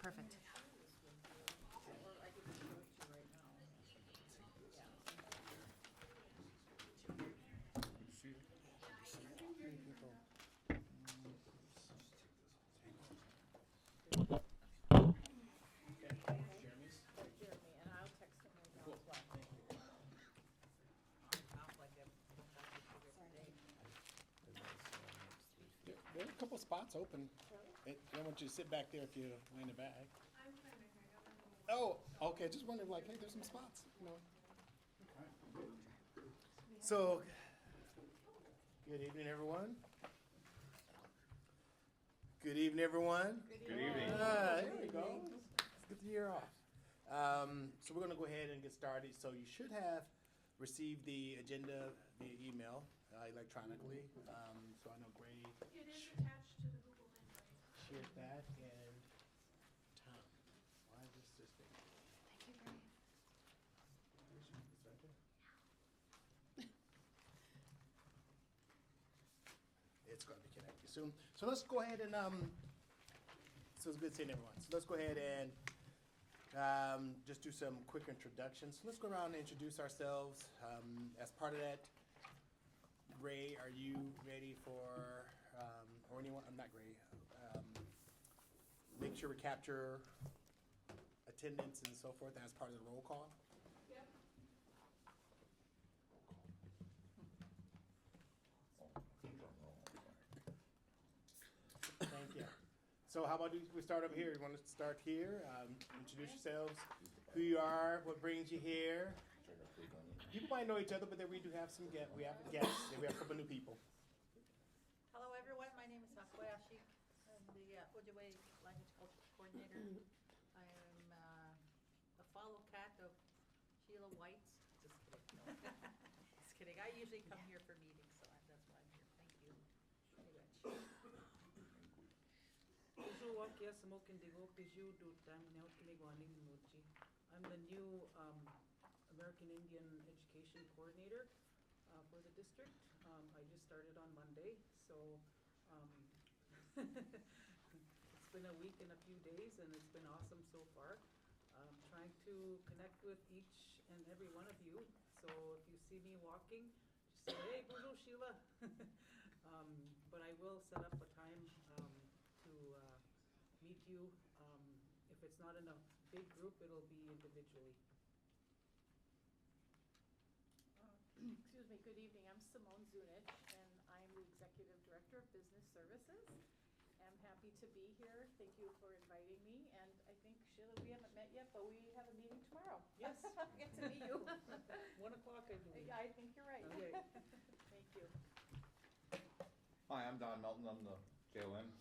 Perfect. Jeremy, and I'll text him right now as well. There are a couple spots open. I don't want you to sit back there if you're in the back. Oh, okay, just wondered, like, hey, there's some spots, you know. So, good evening, everyone. Good evening, everyone. Good evening. There we go. Let's get the year off. So we're gonna go ahead and get started. So you should have received the agenda via email electronically. So I know Gray It is attached to the Google invite. shared that, and Tom. Why is this thing? Thank you, Gray. It's right there. It's gonna be connected soon. So let's go ahead and so it's good seeing everyone. So let's go ahead and just do some quick introductions. So let's go around and introduce ourselves. As part of that, Ray, are you ready for, or anyone? I'm not Ray. Make sure we capture attendance and so forth as part of the roll call. Yep. Thank you. So how about we start over here? You want to start here? Introduce yourselves, who you are, what brings you here. People might know each other, but then we do have some guests. We have guests, and we have a couple new people. Hello, everyone. My name is Makoyashi. I'm the Ojibwe Language Culture Coordinator. I am the follow cat of Sheila White's. Just kidding. No. Just kidding. I usually come here for meetings, so that's why I'm here. Thank you. Very much. I'm the new American Indian Education Coordinator for the district. I just started on Monday, so it's been a week and a few days, and it's been awesome so far. Trying to connect with each and every one of you. So if you see me walking, just say, hey, bonjour, Sheila. But I will set up a time to meet you. If it's not in a big group, it'll be individually. Excuse me, good evening. I'm Simone Zunich, and I'm the Executive Director of Business Services. I'm happy to be here. Thank you for inviting me. And I think, Sheila, we haven't met yet, but we have a meeting tomorrow. Yes. Get to meet you. 1 o'clock, I believe. I think you're right. Okay. Thank you. Hi, I'm Don Melton. I'm the JOM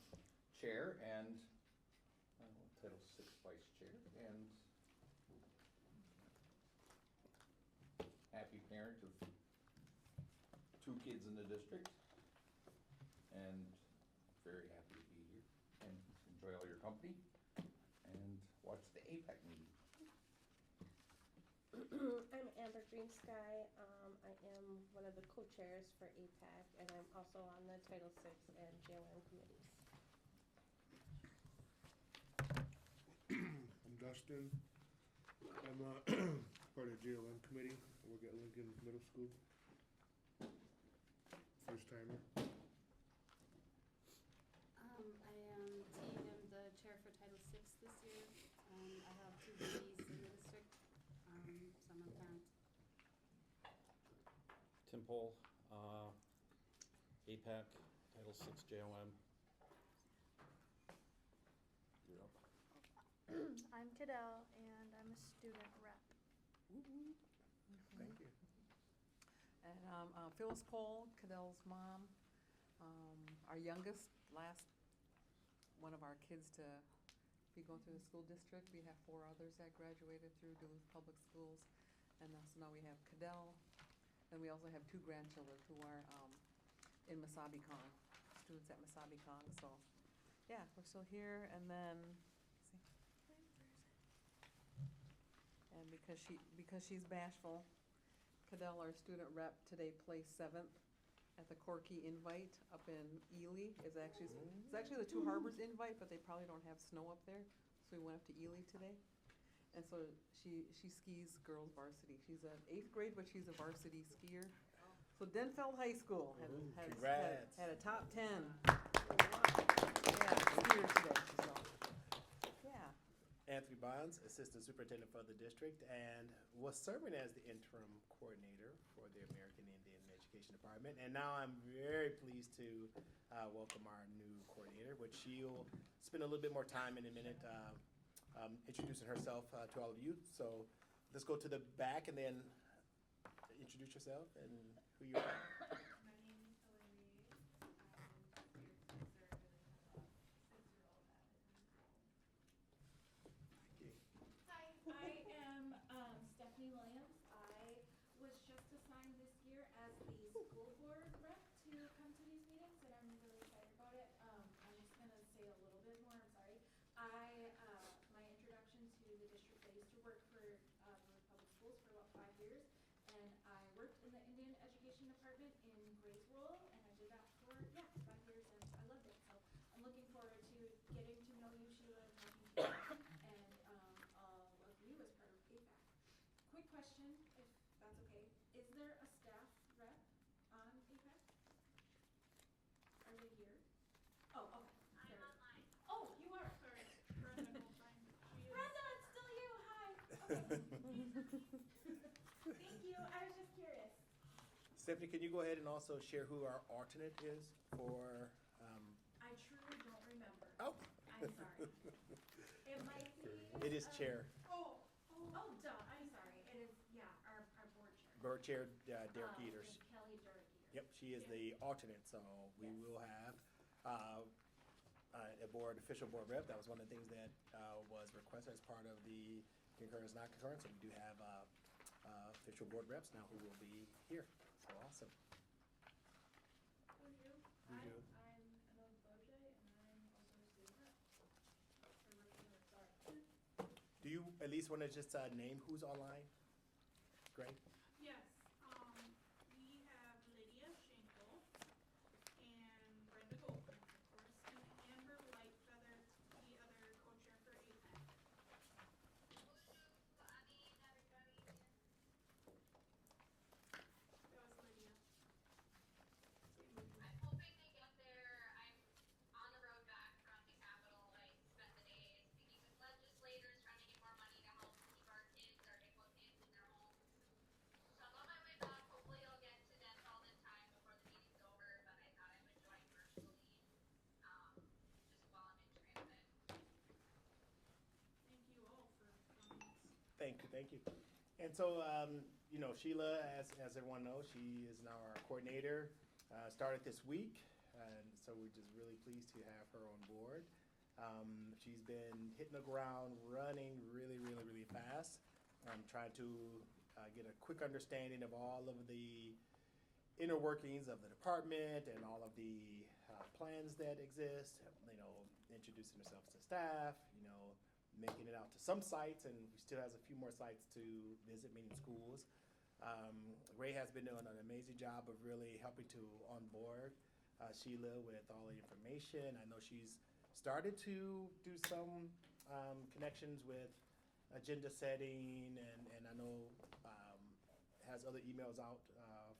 Chair and Title VI Vice Chair, and happy parent of 2 kids in the district, and very happy to be here and enjoy all your company and watch the AIPAC meeting. I'm Amber Greensky. I am one of the co-chairs for AIPAC, and I'm also on the Title VI and JOM committees. I'm Dustin. I'm part of the JOM committee. I work at Lincoln Middle School. First timer. I am T. I'm the chair for Title VI this year. I have 2 babies in the district, so I'm a parent. Tim Pohl, AIPAC, Title VI JOM. You're up. I'm Cadell, and I'm a student rep. Thank you. And Phyllis Cole, Cadell's mom. Our youngest, last one of our kids to be going through the school district. We have 4 others that graduated through Duluth Public Schools. And so now we have Cadell. And we also have 2 grandchildren who are in Masabi Kong, students at Masabi Kong. So yeah, we're still here. And then, let's see. And because she's bashful, Cadell, our student rep, today placed 7th at the Corky Invite up in Ely. It's actually the Two Harbors Invite, but they probably don't have snow up there. So so we went up to Ely today. And so she skis girls varsity. She's an 8th grade, but she's a varsity skier. So Denfeld High School had Congrats. a top 10. Yeah, skiers today. So, yeah. Anthony Bonds, Assistant Superintendent for the district, and was serving as the interim coordinator for the American Indian Education Department. And now I'm very pleased to welcome our new coordinator, which she'll spend a little bit more time in a minute introducing herself to all of you. So let's go to the back and then introduce yourself and who you are. My name is Hillary. I'm here to serve and have a 6-year-old Hi, I am Stephanie Williams. I was just assigned this year as the school board rep to come to these meetings, and I'm really excited about it. I'm just gonna say a little bit more. I'm sorry. My introduction to the district. I used to work for Duluth Public Schools for about 5 years, and I worked in the Indian Education Department in Gray's role, and I did that for 5 years, and I loved it. So I'm looking forward to getting to know you, Sheila, and talking to you, and all of you as part of AIPAC. Quick question, if that's okay. Is there a staff rep on AIPAC? Are they here? Oh, okay. I'm online. Oh, you are. Sorry. Brenda it's still you. Hi. Okay. Thank you. I was just curious. Stephanie, can you go ahead and also share who our alternate is for? I truly don't remember. Oh. I'm sorry. It might be. It is chair. Oh, duh. I'm sorry. It is, yeah, our board chair. Board chair Derek Eaters. It's Kelly Derek Eaters. Yep, she is the alternate, so we Yes. will have a board, official board rep. That was one of the things that was requested as part of the concurrence, not concurrence. So we do have official board reps now who will be here. So awesome. Who are you? Who are you? I'm Emma Boje, and I'm also a student rep. We're working with, sorry. Do you at least want to just name who's online? Great. Yes, we have Lydia Schenkel and Brenda Goldman, of course, and Amber Lightfeather, the other co-chair for AIPAC. That was Lydia. I'm hoping they get there. I'm on the road back from the Capitol. I spent the day speaking with legislators, trying to get more money to help keep our kids, our IPO kids in their homes. So I'm on my way back. Hopefully I'll get to Denfeld in time before the meeting's over, but I thought I would join virtually, just while I'm in transit. Thank you all for coming. Thank you, thank you. And so, Sheila, as everyone knows, she is now our coordinator, started this week, and so we're just really pleased to have her on board. She's been hitting the ground running really, really, really fast. Trying to get a quick understanding of all of the inner workings of the department and all of the plans that exist, introducing herself to staff, making it out to some sites, and we still has a few more sites to visit, meaning schools. Ray has been doing an amazing job of really helping to onboard Sheila with all the information. I know she's started to do some connections with agenda setting, and I know has other emails out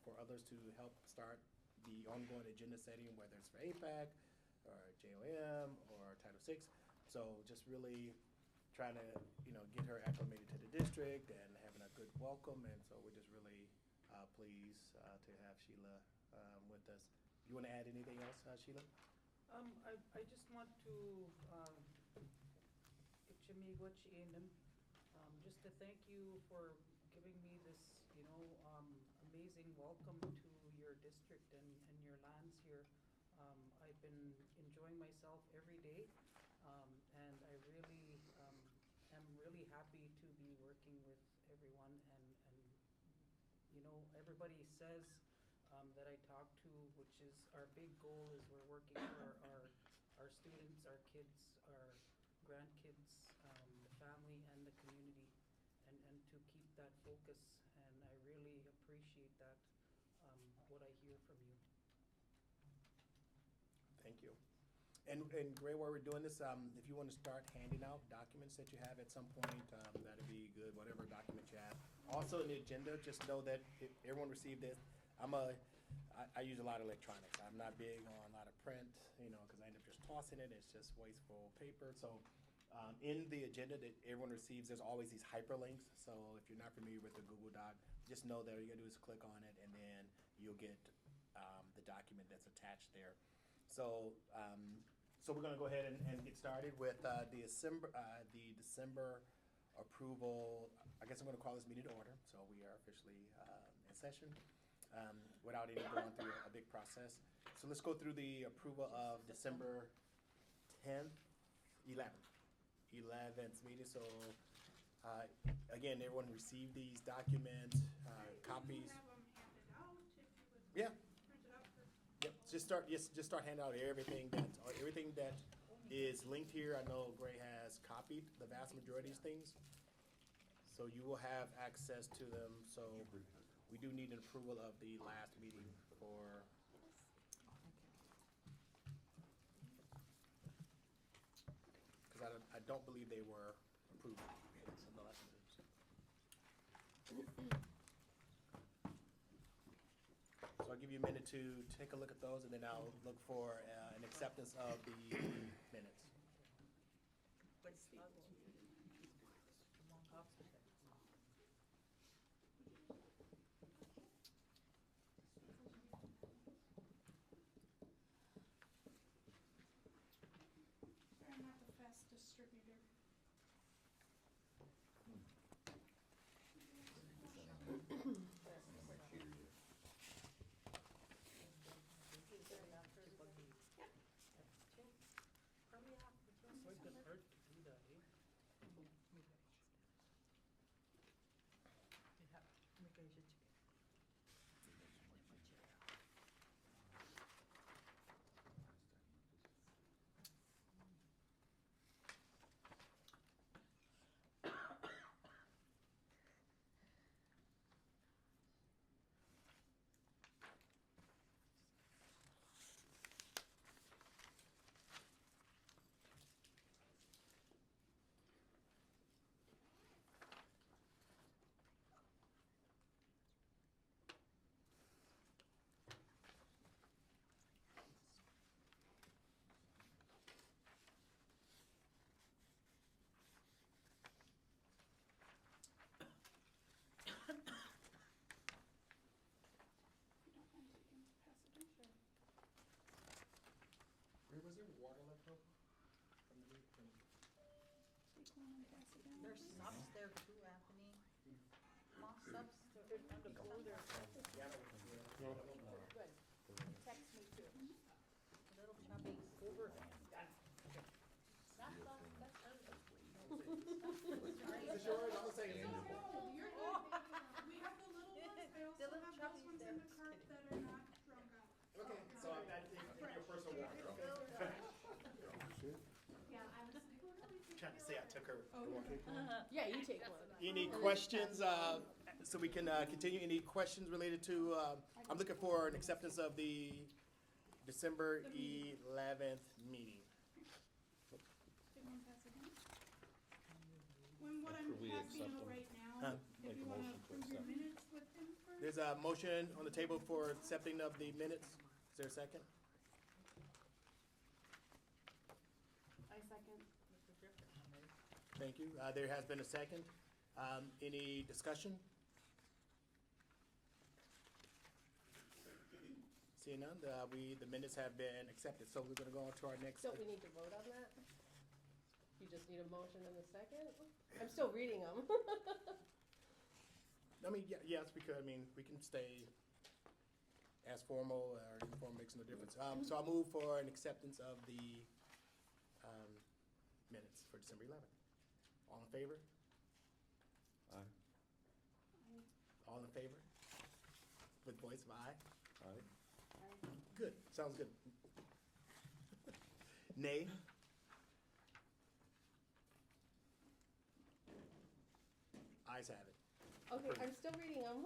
for others to help start the ongoing agenda setting, whether it's for AIPAC or JOM or Title VI. So just really trying to, get her acclimated to the district and having a good welcome. And so we're just really pleased to have Sheila with us. You want to add anything else, Sheila? I just want to just to thank you for giving me this, amazing welcome to your district and your lands here. I've been enjoying myself every day, and I really am really happy to be working with everyone. And everybody says that I talk to, which is our big goal, is we're working for our students, our kids, our grandkids, the family, and the community, and to keep that focus. And I really appreciate that, what I hear from you. Thank you. And Gray, while we're doing this, if you want to start handing out documents that you have at some point, that'd be good, whatever document you have. Also in the agenda, just know that if everyone received this. I use a lot of electronics. I'm not big on a lot of print, because I end up just tossing it. It's just wasteful paper. So in the agenda that everyone receives, there's always these hyperlinks. So if you're not familiar with the Google Doc, just know that all you gotta do is click on it, and then you'll get the document that's attached there. So we're gonna go ahead and get started with the December approval. I guess I'm gonna call this meeting to order. So we are officially in session without any going through a big process. So let's go through the approval of December 10th, 11th meeting. So again, everyone received these documents, copies. You have them handed out if you would Yeah. print it up for. Yep, just start handing out everything that is linked here. I know Gray has copied the vast majority of these things, so you will have access to them. So we do need an approval of the last meeting for. Because I don't believe they were approved in the last meetings. So I'll give you a minute to take a look at those, and then I'll look for an acceptance of the minutes. I'm not the fast distributor. Was there water left over from the week? Take one and pass it down. There's please. subs there too, Anthony. Small subs. Good time to pull their, Yeah. good. Text me too. Little chubby. Over. Not the, that's early. Is this yours? I'm gonna say it. No, you're good, baby. We have the little ones. I also The little have those chubbies ones there. in the cart that are not drunk out. Okay, so I'm not taking your personal water. Yeah, I was like, what are we doing? Trying to say I took her. Yeah, you take one. Any questions, so we can continue, any questions related to, I'm looking for an acceptance of the December 11th meeting. Take one, pass it down. When what I'm Approve we passing accept out them. right now, Huh. if Make you a wanna motion to approve your accept. minutes with him first. There's a motion on the table for accepting of the minutes. Is there a second? I second. Thank you. There has been a second. Any discussion? Seeing none, the minutes have been accepted, so we're gonna go on to our next. Don't we need to vote on that? You just need a motion and a second? I'm still reading them. I mean, yes, we could. I mean, we can stay as formal or informal, makes no difference. So I'll move for an acceptance of the minutes for December 11th. All in favor? Aye. All in favor? With voice of aye? Aye. Good, sounds good. Nay? Ayes have it. Okay, I'm still reading them.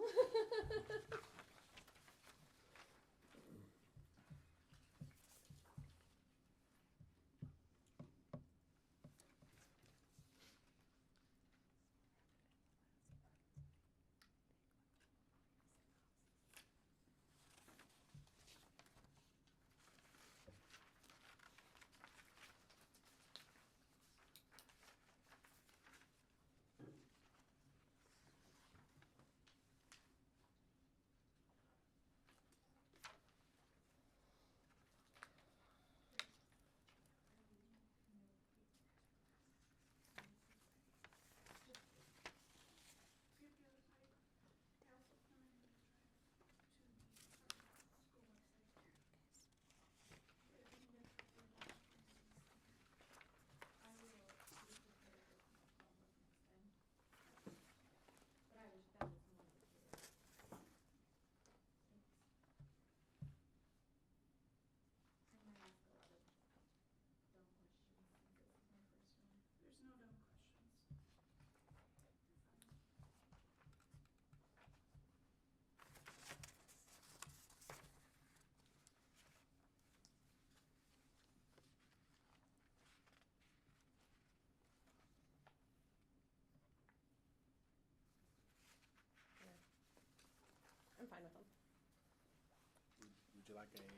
like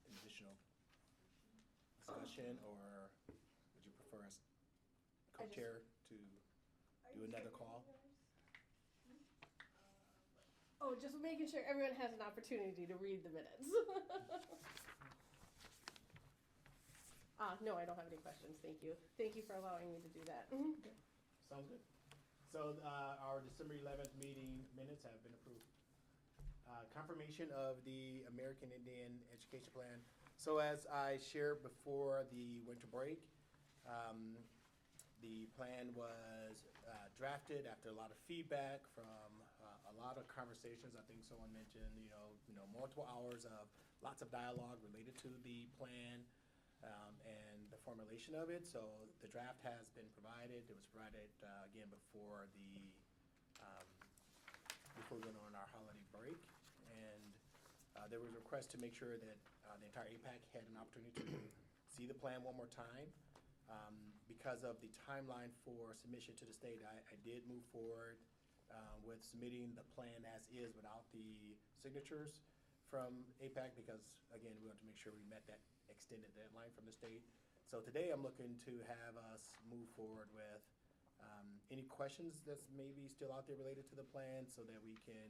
an additional discussion, or would you prefer us co-chair to do another call? Oh, just making sure everyone has an opportunity to read the minutes. No, I don't have any questions, thank you. Thank you for allowing me to do that. Sounds good. So our December 11th meeting minutes have been approved. Confirmation of the American Indian Education Plan. So as I shared before the winter break, the plan was drafted after a lot of feedback from a lot of conversations. I think someone mentioned, multiple hours of lots of dialogue related to the plan and the formulation of it. So the draft has been provided. It was provided again before we went on our holiday break, and there was a request to make sure that the entire AIPAC had an opportunity to see the plan one more time. Because of the timeline for submission to the state, I did move forward with submitting the plan as is without the signatures from AIPAC, because again, we want to make sure we met that extended deadline from the state. So today I'm looking to have us move forward with any questions that's maybe still out there related to the plan, so that we can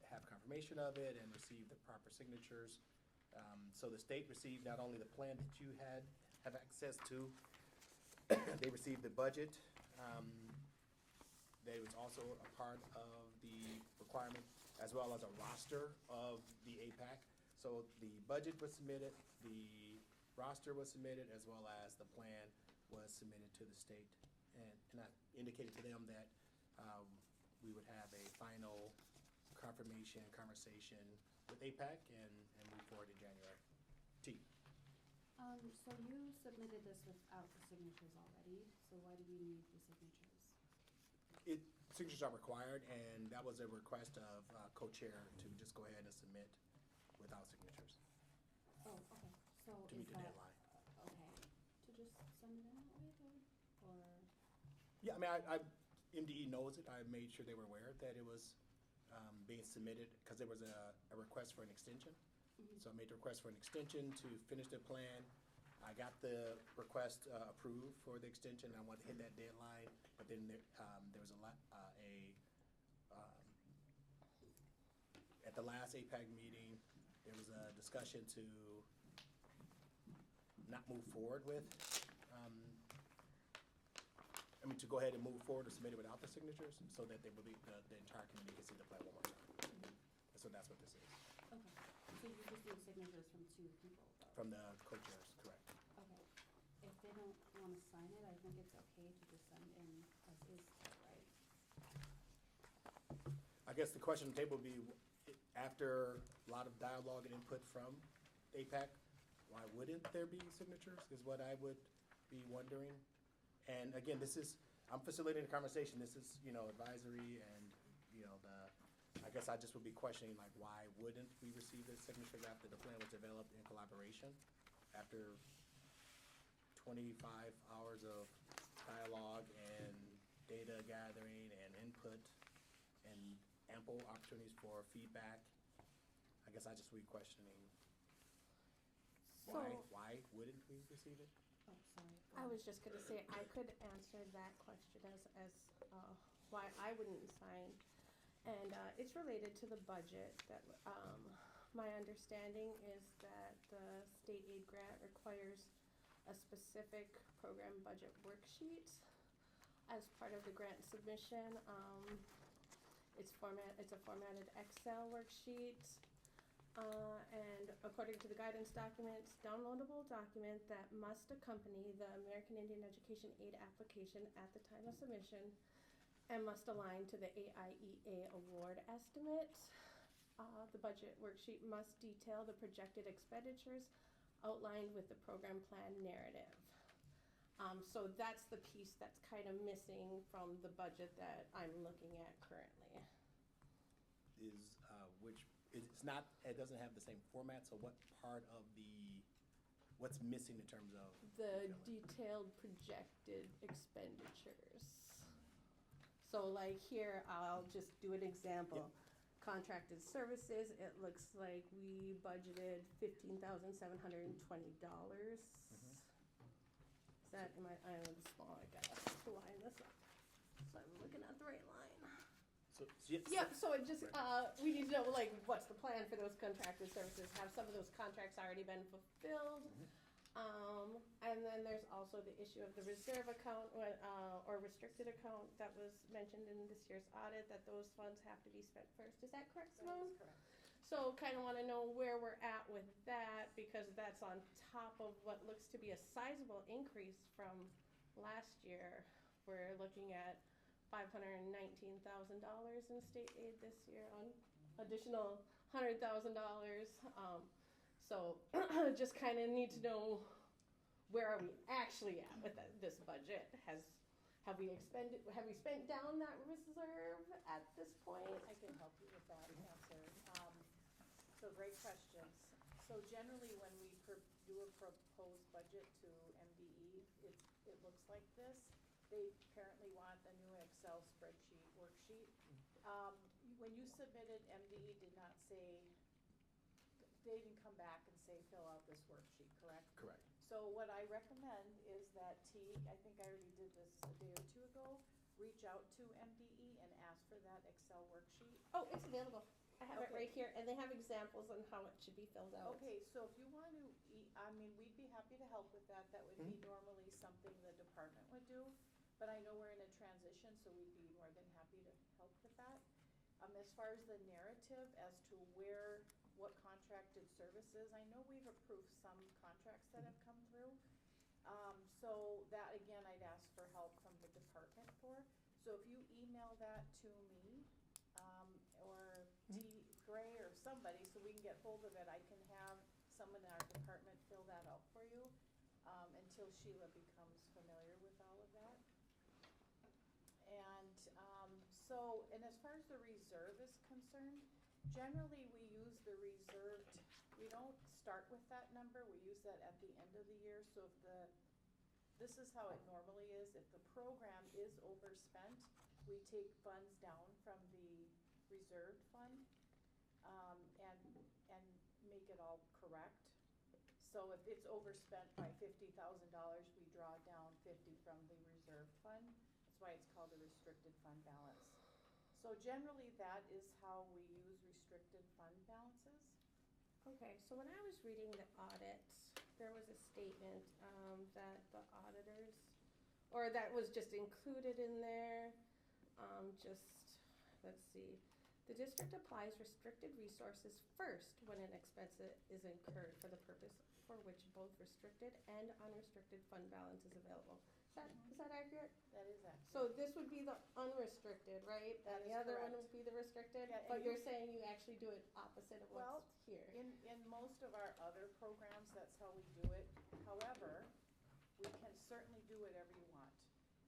have confirmation of it and receive the proper signatures. So the state received not only the plan that you have access to, they received the budget. That was also a part of the requirement, as well as a roster of the AIPAC. So the budget was submitted, the roster was submitted, as well as the plan was submitted to the state. And I indicated to them that we would have a final confirmation conversation with AIPAC and move forward in January. T. So you submitted this without the signatures already, so why do you need the signatures? Signatures are required, and that was a request of co-chair to just go ahead and submit without signatures Oh, okay, so to is meet the that, deadline. okay, to just send it in that way though, or? Yeah, I mean, MDE knows it. I made sure they were aware that it was being submitted, because there was a request for an extension. So I made the request for an extension to finish the plan. I got the request approved for the extension. I wanted to hit that deadline, but then there was at the last AIPAC meeting, there was a discussion to not move forward with, to go ahead and move forward or submit it without the signatures, so that they will be, the entire committee can see the plan one more time. So that's what this is. Okay, so you just need signatures from 2 people though? From the co-chairs, correct. Okay, if they don't wanna sign it, I think it's okay to just send in as is, right? I guess the question on the table would be, after a lot of dialogue and input from AIPAC, why wouldn't there be signatures, is what I would be wondering. And again, I'm facilitating the conversation. This is, advisory, and, I guess I just would be questioning, like, why wouldn't we receive the signatures after the plan was developed in collaboration? After 25 hours of dialogue and data gathering and input and ample opportunities for feedback, I guess I just would be questioning why wouldn't we receive it? Oh, sorry. I was just gonna say, I could answer that question as why I wouldn't sign. And it's related to the budget. That my understanding is that the state aid grant requires a specific program budget worksheet as part of the grant submission. It's a formatted Excel worksheet. And according to the guidance documents, downloadable document that must accompany the American Indian Education Aid application at the time of submission and must align to the AIEA award estimate. The budget worksheet must detail the projected expenditures outlined with the program plan narrative. So that's the piece that's kind of missing from the budget that I'm looking at currently. It doesn't have the same format, so what part of what's missing in terms of? The detailed projected expenditures. So like here, I'll just do an example. Contracted services, it looks like we budgeted $15,720. Is that, I am small, I gotta line this up, so I'm looking at the right line. Yep, so it just, we need to know, like, what's the plan for those contracted services? Have some of those contracts already been fulfilled? And then there's also the issue of the reserve account, or restricted account that was mentioned in this year's audit, that those funds have to be spent first. Is that correct, Simone? That is correct. So kind of want to know where we're at with that, because that's on top of what looks to be a sizable increase from last year. We're looking at $519,000 in state aid this year, on additional $100,000. So just kind of need to know, where are we actually at with this budget? Have we spent down that reserve at this point? I can help you with that answer. So great questions. So generally, when we do a proposed budget to MDE, it looks like this. They apparently want a new Excel spreadsheet worksheet. When you submitted, MDE did not say, they didn't come back and say, fill out this worksheet, correct? Correct. So what I recommend is that Teague, I think I already did this a day or two ago, reach out to MDE and ask for that Excel worksheet. Oh, it's available. I have it Okay. right here, and they have examples on how it should be filled out. Okay, so if you want to, I mean, we'd be happy to help with that. That would be normally something the department would do. But I know we're in a transition, so we'd be more than happy to help with that. As far as the narrative as to what contracted services, I know we've approved some contracts that have come through. So that, again, I'd ask for help from the department for. So if you email that to me, or T. Gray or somebody, so we can get hold of it, I can have someone in our department fill that out for you, until Sheila becomes familiar with all of that. And, and as far as the reserve is concerned, generally we use the reserved, we don't start with that number, we use that at the end of the year. So if this is how it normally is, if the program is overspent, we take funds down from the reserved fund, and make it all correct. So if it's overspent by $50,000, we draw down 50 from the reserve fund. That's why it's called a restricted fund balance. So generally, that is how we use restricted fund balances. Okay, so when I was reading the audit, there was a statement that the auditors, or that was just included in there, let's see. The district applies restricted resources first when an expense is incurred for the purpose for which both restricted and unrestricted fund balance is available. Is that accurate? That is accurate. So this would be the unrestricted, right? That And is the other one correct. would be the restricted? Yeah, and But you're you- saying you actually do it opposite of Well, what's here? in most of our other programs, that's how we do it. However, we can certainly do whatever you want.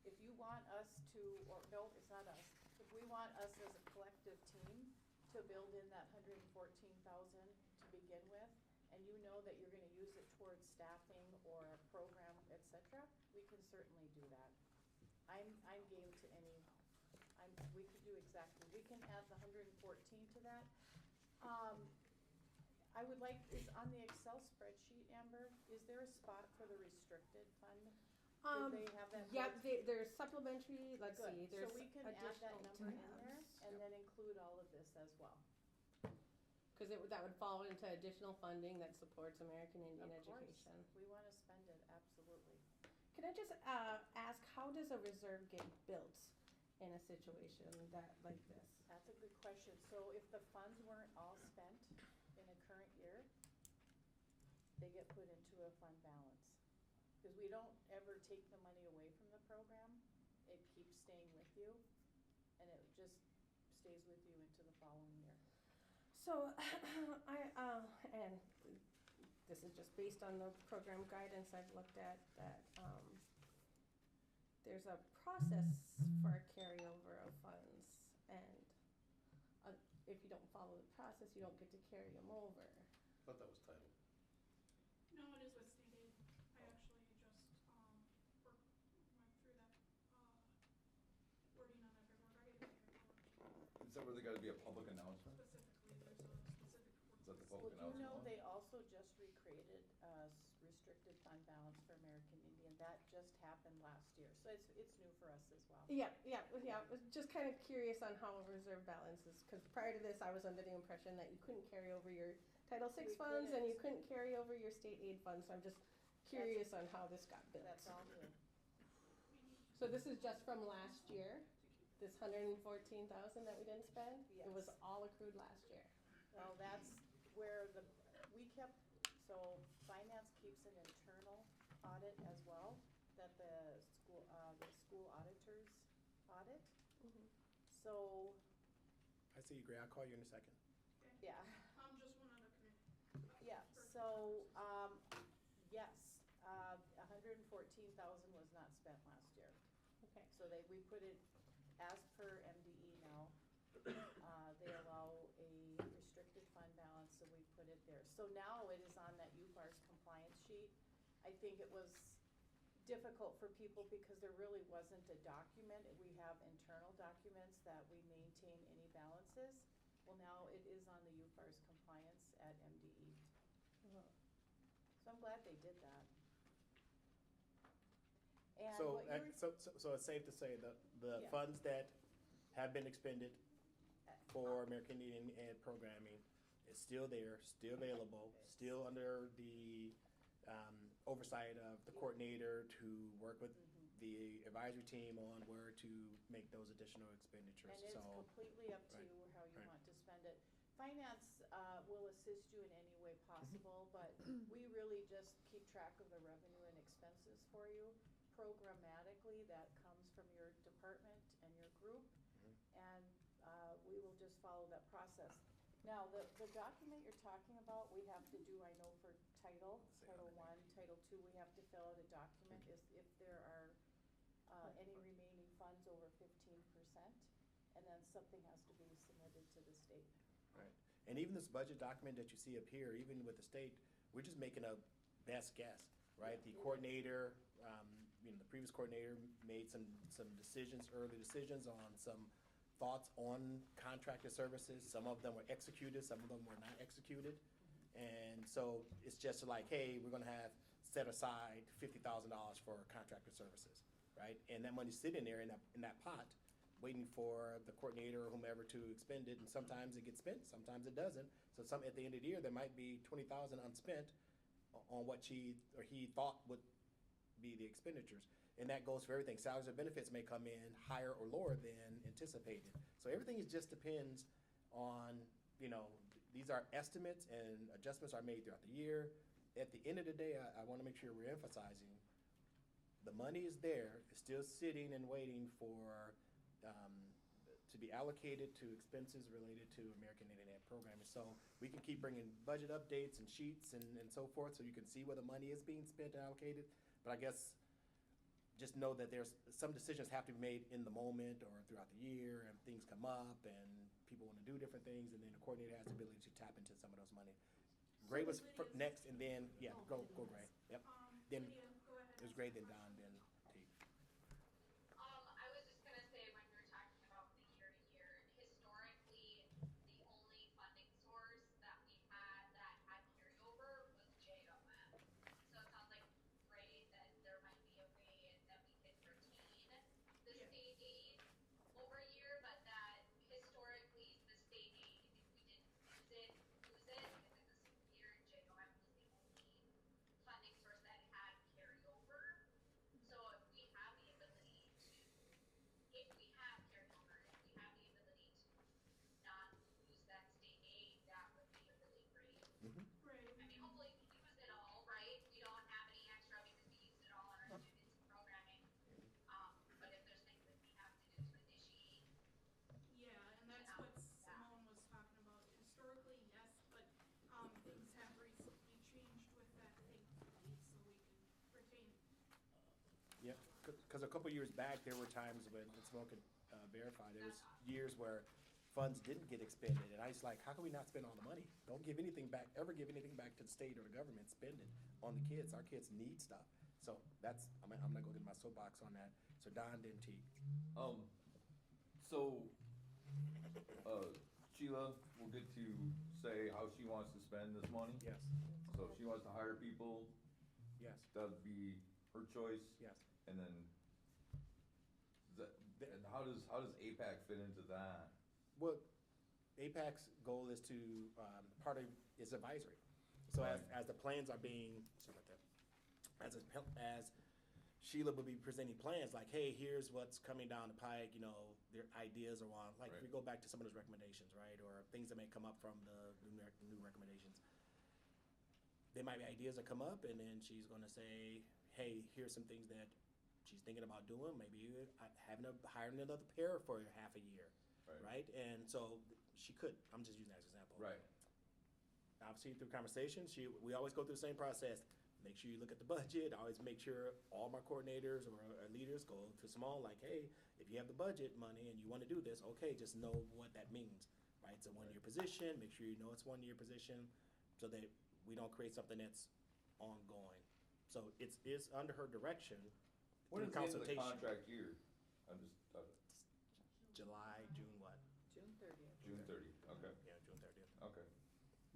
If you want us to, or no, it's not us. If we want us as a collective team to build in that $114,000 to begin with, and you know that you're gonna use it towards staffing or a program, et cetera, we can certainly do that. I'm game to any, we could do exactly, we can add the 114 to that. I would like, is on the Excel spreadsheet, Amber, is there a spot for the restricted fund? Do they have that? Yeah, built? there's supplementary, let's Good. see, there's So we can add that additional number in there tabs. and then include all of this as well. Because that would fall into additional funding that supports American Indian Of course, education. we want to spend it, absolutely. Can I just ask, how does a reserve get built in a situation like this? That's a good question. So if the funds weren't all spent in a current year, they get put into a fund balance. Because we don't ever take the money away from the program. It keeps staying with you, and it just stays with you into the following year. So, and this is just based on the program guidance I've looked at, that there's a process for a carryover of funds, and if you don't follow the process, you don't get to carry them over. I thought that was titled. No, it is with state aid. I actually just, went through that, wording on everywhere Or there gotta be a public announcement? Specifically, there's a specific Is that the Well, public you know, announcement? they also just recreated a restricted fund balance for American Indian. That just happened last year, so it's new for us as well. Yeah, yeah, I was just kind of curious on how a reserve balance is, because prior to this, I was under the impression that you couldn't carry over your Title VI We funds and you couldn't. couldn't carry over your state aid funds, so I'm just curious on how this got built. That's all new. So this is just from last year, this 114,000 that we didn't spend? It was Yes. all accrued last year. Well, that's where we kept, so finance keeps an internal audit as well, that the school auditors audit. Mhm. So, I see you, Gray. I'll call you in a second. yeah, I'm just one of the committee. yeah, so, yes, 114,000 was not spent last year. Okay. So we put it as per MDE now. They allow a restricted fund balance, so we put it there. So now it is on that UFAR's compliance sheet. I think it was difficult for people because there really wasn't a document. We have internal documents that we maintain any balances. Well, now it is on the UFAR's compliance at MDE. Uh-huh. So I'm glad they did that. And So, what you were- so it's safe to say that the Yeah. funds that have been expended for American Indian Ed programming is still there, still available, still under the oversight of the coordinator to work with the advisory team on where to make those additional expenditures. And it's So, completely up to right, you how you right. want to spend it. Finance will assist you in any way possible, but we really just keep track of the revenue and expenses for you. Programmatically, that comes from your department and your group, and we will just follow that process. Now, the document you're talking about, we have to do, I know for Title I, Title II, we have to fill out a document if there are any remaining funds over 15%, and then something has to be submitted to the state. right. And even this budget document that you see up here, even with the state, we're just making a best guess, right? The coordinator, the previous coordinator made some decisions, early decisions on some thoughts on contracted services. Some of them were executed, some of them were not executed. And so it's just like, hey, we're gonna have set aside $50,000 for contracted services, right? And that money's sitting there in that pot, waiting for the coordinator or whomever to expend it. And sometimes it gets spent, sometimes it doesn't. So at the end of the year, there might be 20,000 unspent on what she or he thought would be the expenditures. And that goes for everything. Salaries and benefits may come in higher or lower than anticipated. So everything just depends on, these are estimates and adjustments are made throughout the year. At the end of the day, I want to make sure we're emphasizing the money is there, it's still sitting and waiting for, to be allocated to expenses related to American Indian Ed programming. So we can keep bringing budget updates and sheets and so forth, so you can see where the money is being spent and allocated. But I guess just know that there's some decisions have to be made in the moment or throughout the year, and things come up and people want to do different things, and then the coordinator has the ability to tap into some of those money. Gray was next, and then, go Gray, yep. Then Lydia, go ahead. it was Gray, then Don, then T. I was just gonna say, when you're talking about the year to year, historically, the only funding source that we had that had carryover was JOM. So it sounds like great that there might be a way that we could retain the state aid over a year, but that historically, the state aid, if we didn't use it, lose it, because in the school year, JOM was the only funding source that had carryover. So if we have the ability to, if we have carryover, if we have the ability to not lose that state aid, that would be really great. Right. I mean, hopefully we use it all, right? We don't have any extra because we used it all in our students' programming. But if there's things that we have to do to initiate, Yeah, and that's what Simone was talking about. Historically, yes, but things have recently changed with that thing, so we can retain. Yeah, because a couple years back, there were times when, and Simone could verify, there was years where funds didn't get expended, and I was like, how can we not spend all the money? Don't give anything back, ever give anything back to the state or the government, spend it on the kids. Our kids need stuff. So I'm not gonna get my soapbox on that. So Don, then T. So Sheila will get to say how she wants to spend this money. Yes, So if she wants to hire people, yes, that'd be her choice. yes. And then, and how does APAC fit into that? Well, AIPAC's goal is to, part of, is advisory. So as the plans are being, sorry about that, as Sheila will be presenting plans, like, hey, here's what's coming down the pike, you know, their ideas are on, like, if we go back to some of those recommendations, right, or things that may come up from the new recommendations. There might be ideas that come up, and then she's gonna say, hey, here's some things that she's thinking about doing, maybe hiring another pair for half a year, right? And so she could, I'm just using that as an example. Right. Obviously, through conversation, we always go through the same process. Make sure you look at the budget. I always make sure all my coordinators or leaders go to Simone, like, hey, if you have the budget money and you want to do this, okay, just know what that means, right? It's a one-year position. Make sure you know it's one-year position so that we don't create something that's ongoing. So it's under her direction. When is through the end of the consultation. contract year? I'm just, July, June what? June 30th. June 30, okay, Yeah, June 30th. okay.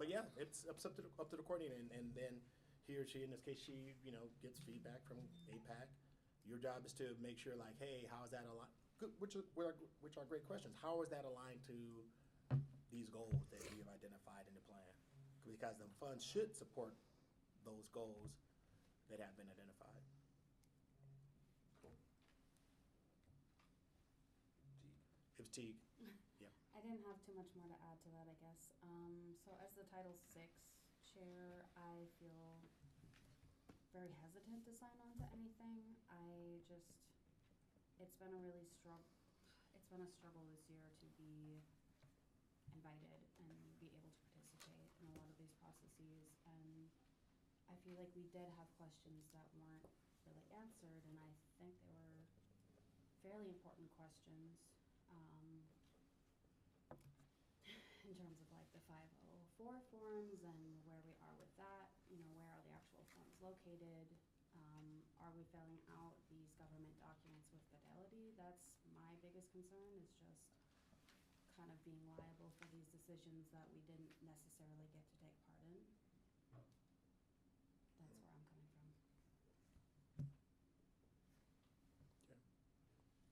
But yeah, it's up to the coordinator, and then he or she, in this case, she, you know, gets feedback from AIPAC. Your job is to make sure, like, hey, how is that aligned? Which are great questions. How is that aligned to these goals that we have identified in the plan? Because the funds should support those goals that have been identified. It was Teague. Yeah. I didn't have too much more to add to that, I guess. So as the Title VI chair, I feel very hesitant to sign on to anything. It's been a really it's been a struggle this year to be invited and be able to participate in a lot of these processes. And I feel like we did have questions that weren't really answered, and I think they were fairly important questions. In terms of like the 504 forms and where we are with that, you know, where are the actual forms located? Are we filling out these government documents with fidelity? That's my biggest concern, is just kind of being liable for these decisions that we didn't necessarily get to take part in. That's where I'm coming from.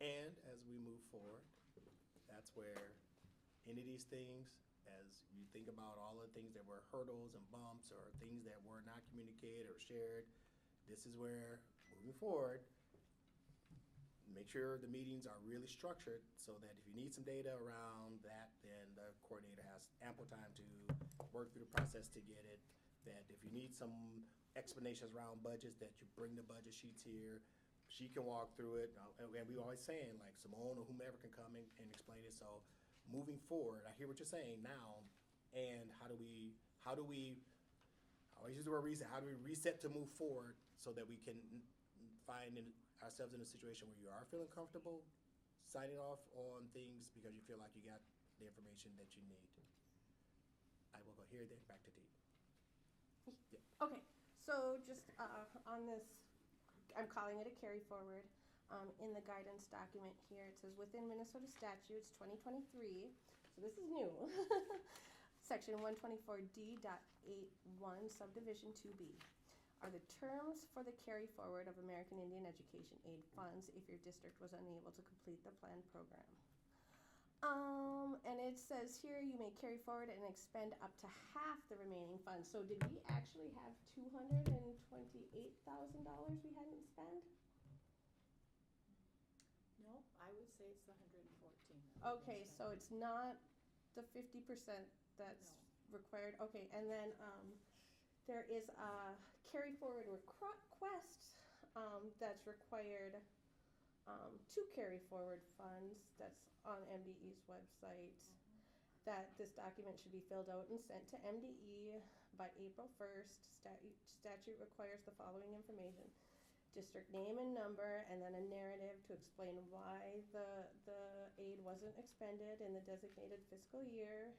And as we move forward, that's where any of these things, as you think about all the things that were hurdles and bumps or things that were not communicated or shared, this is where, moving forward, make sure the meetings are really structured so that if you need some data around that, then the coordinator has ample time to work through the process to get it. That if you need some explanations around budgets, that you bring the budget sheets here. She can walk through it. And we always saying, like, Simone or whomever can come and explain it. So moving forward, I hear what you're saying now, and how do we, I always use the word reset, how do we reset to move forward so that we can find ourselves in a situation where you are feeling comfortable signing off on things because you feel like you got the information that you need. I will go here, then back to T. Yeah. Okay, so just on this, I'm calling it a carry forward. In the guidance document here, it says within Minnesota statutes 2023, so this is new, section 124D.81 subdivision 2B are the terms for the carry forward of American Indian Education Aid funds if your district was unable to complete the planned program. And it says here you may carry forward and expend up to half the remaining funds. So did we actually have $228,000 we hadn't spent? No, I would say it's the 114. Okay, so it's not the 50% that's required. Okay, and then there is a carry forward request that's required to carry forward funds that's on MDE's website. That this document should be filled out and sent to MDE by April 1st. Statute requires the following information: district name and number, and then a narrative to explain why the aid wasn't expended in the designated fiscal year.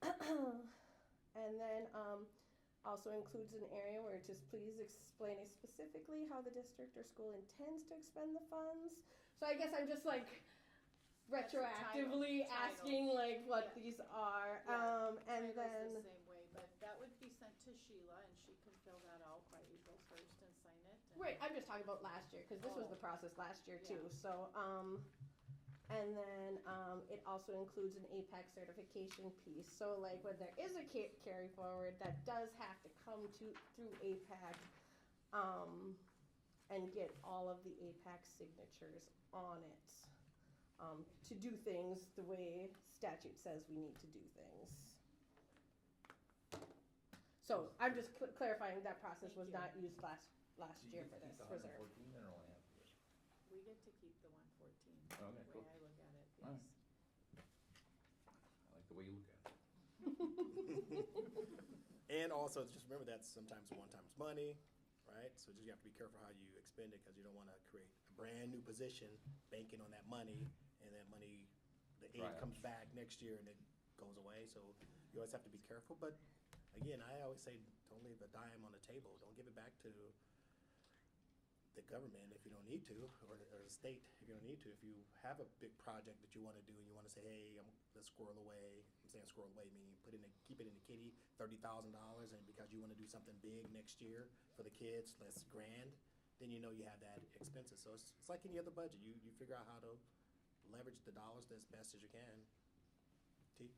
And then also includes an area where it just please explain specifically how the district or school intends to expend the funds. So I guess I'm just like, retroactively Title. asking like what Yeah. these are. Yeah, And Title's then, the same way, but that would be sent to Sheila and she can fill that out by April 1st and sign it. And right, I'm just talking about last year, cause this was Oh. the process last year too, Yeah. so, and then, it also includes an APAC certification piece, so like when there is a carry forward, that does have to come through APAC, and get all of the APAC signatures on it, to do things the way statute says we need to do things. So, I'm just clarifying that process was not used last Do you year get for to this keep the reserve. 114 or only half of it? we get to keep the 114, Okay, the cool. way I look at it, All yes. right. I like the way you look at it. And also, just remember that sometimes one time's money, right? So just you have to be careful how you expend it, because you don't want to create a brand new position banking on that money, and that money, the aid Right. comes back next year and it goes away. So you always have to be careful. But again, I always say, don't leave a dime on the table. Don't give it back to the government if you don't need to, or the state if you don't need to. If you have a big project that you want to do and you want to say, hey, let's squirrel away. I'm saying squirrel away meaning keep it in the kitty, $30,000, and because you want to do something big next year for the kids, less grand, then you know you have that expenses. So it's like any other budget. You figure out how to leverage the dollars as best as you can. T?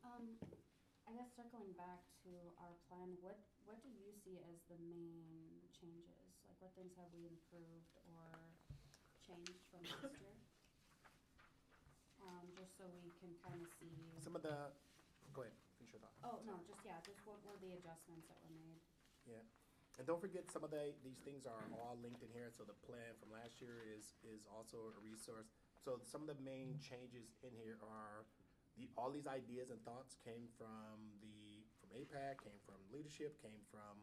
I guess circling back to our plan, what do you see as the main changes? Like what things have we improved or changed from last year? Just so we can kind of see. Some of the, go ahead, finish your thought. Oh, no, just what were the adjustments that were made? Yeah, and don't forget some of these things are all linked in here. So the plan from last year is also a resource. So some of the main changes in here are all these ideas and thoughts came from APAC, came from leadership, came from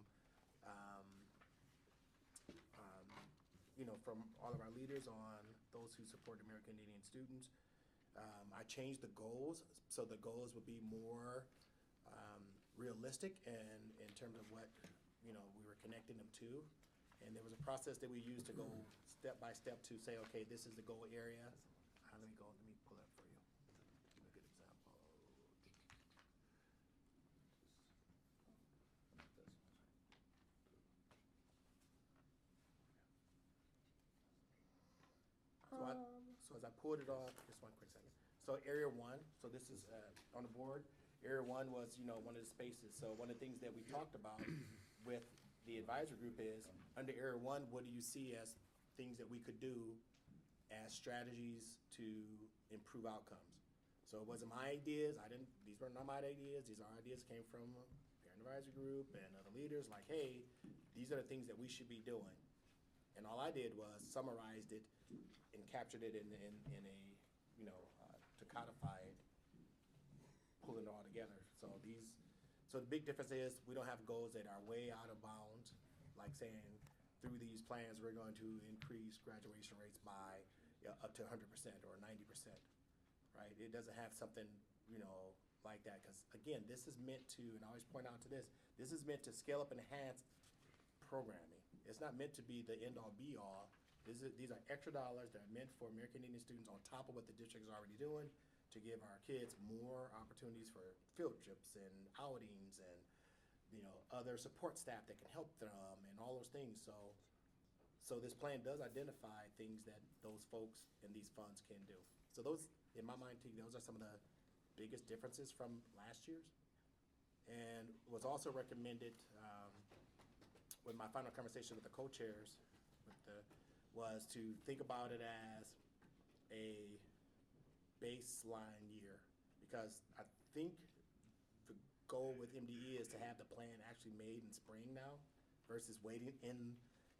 from all of our leaders on those who support American Indian students. I changed the goals, so the goals would be more realistic and in terms of what we were connecting them to. And there was a process that we used to go step by step to say, okay, this is the goal area. Let me pull that for you. Give me a good example. So as I pulled it off, just one quick second. So area one, so this is on the board. Area one was, one of the spaces. So one of the things that we talked about with the advisory group is, under area one, what do you see as things that we could do as strategies to improve outcomes? So it wasn't my ideas. These were not my ideas. These are ideas came from parent advisory group and other leaders. Like, hey, these are the things that we should be doing. And all I did was summarized it and captured it in a to codify it, pull it all together. So the big difference is we don't have goals that are way out of bounds, like saying through these plans we're going to increase graduation rates by up to 100% or 90%, right? It doesn't have something like that, because again, this is meant to, and I always point out to this is meant to scale up and enhance programming. It's not meant to be the end-all be-all. These are extra dollars that are meant for American Indian students on top of what the district is already doing, to give our kids more opportunities for field trips and outings and other support staff that can help them and all those things. So this plan does identify things that those folks and these funds can do. So those, in my mind, those are some of the biggest differences from last year's. And was also recommended with my final conversation with the co-chairs was to think about it as a baseline year, because I think the goal with MDE is to have the plan actually made in spring now versus waiting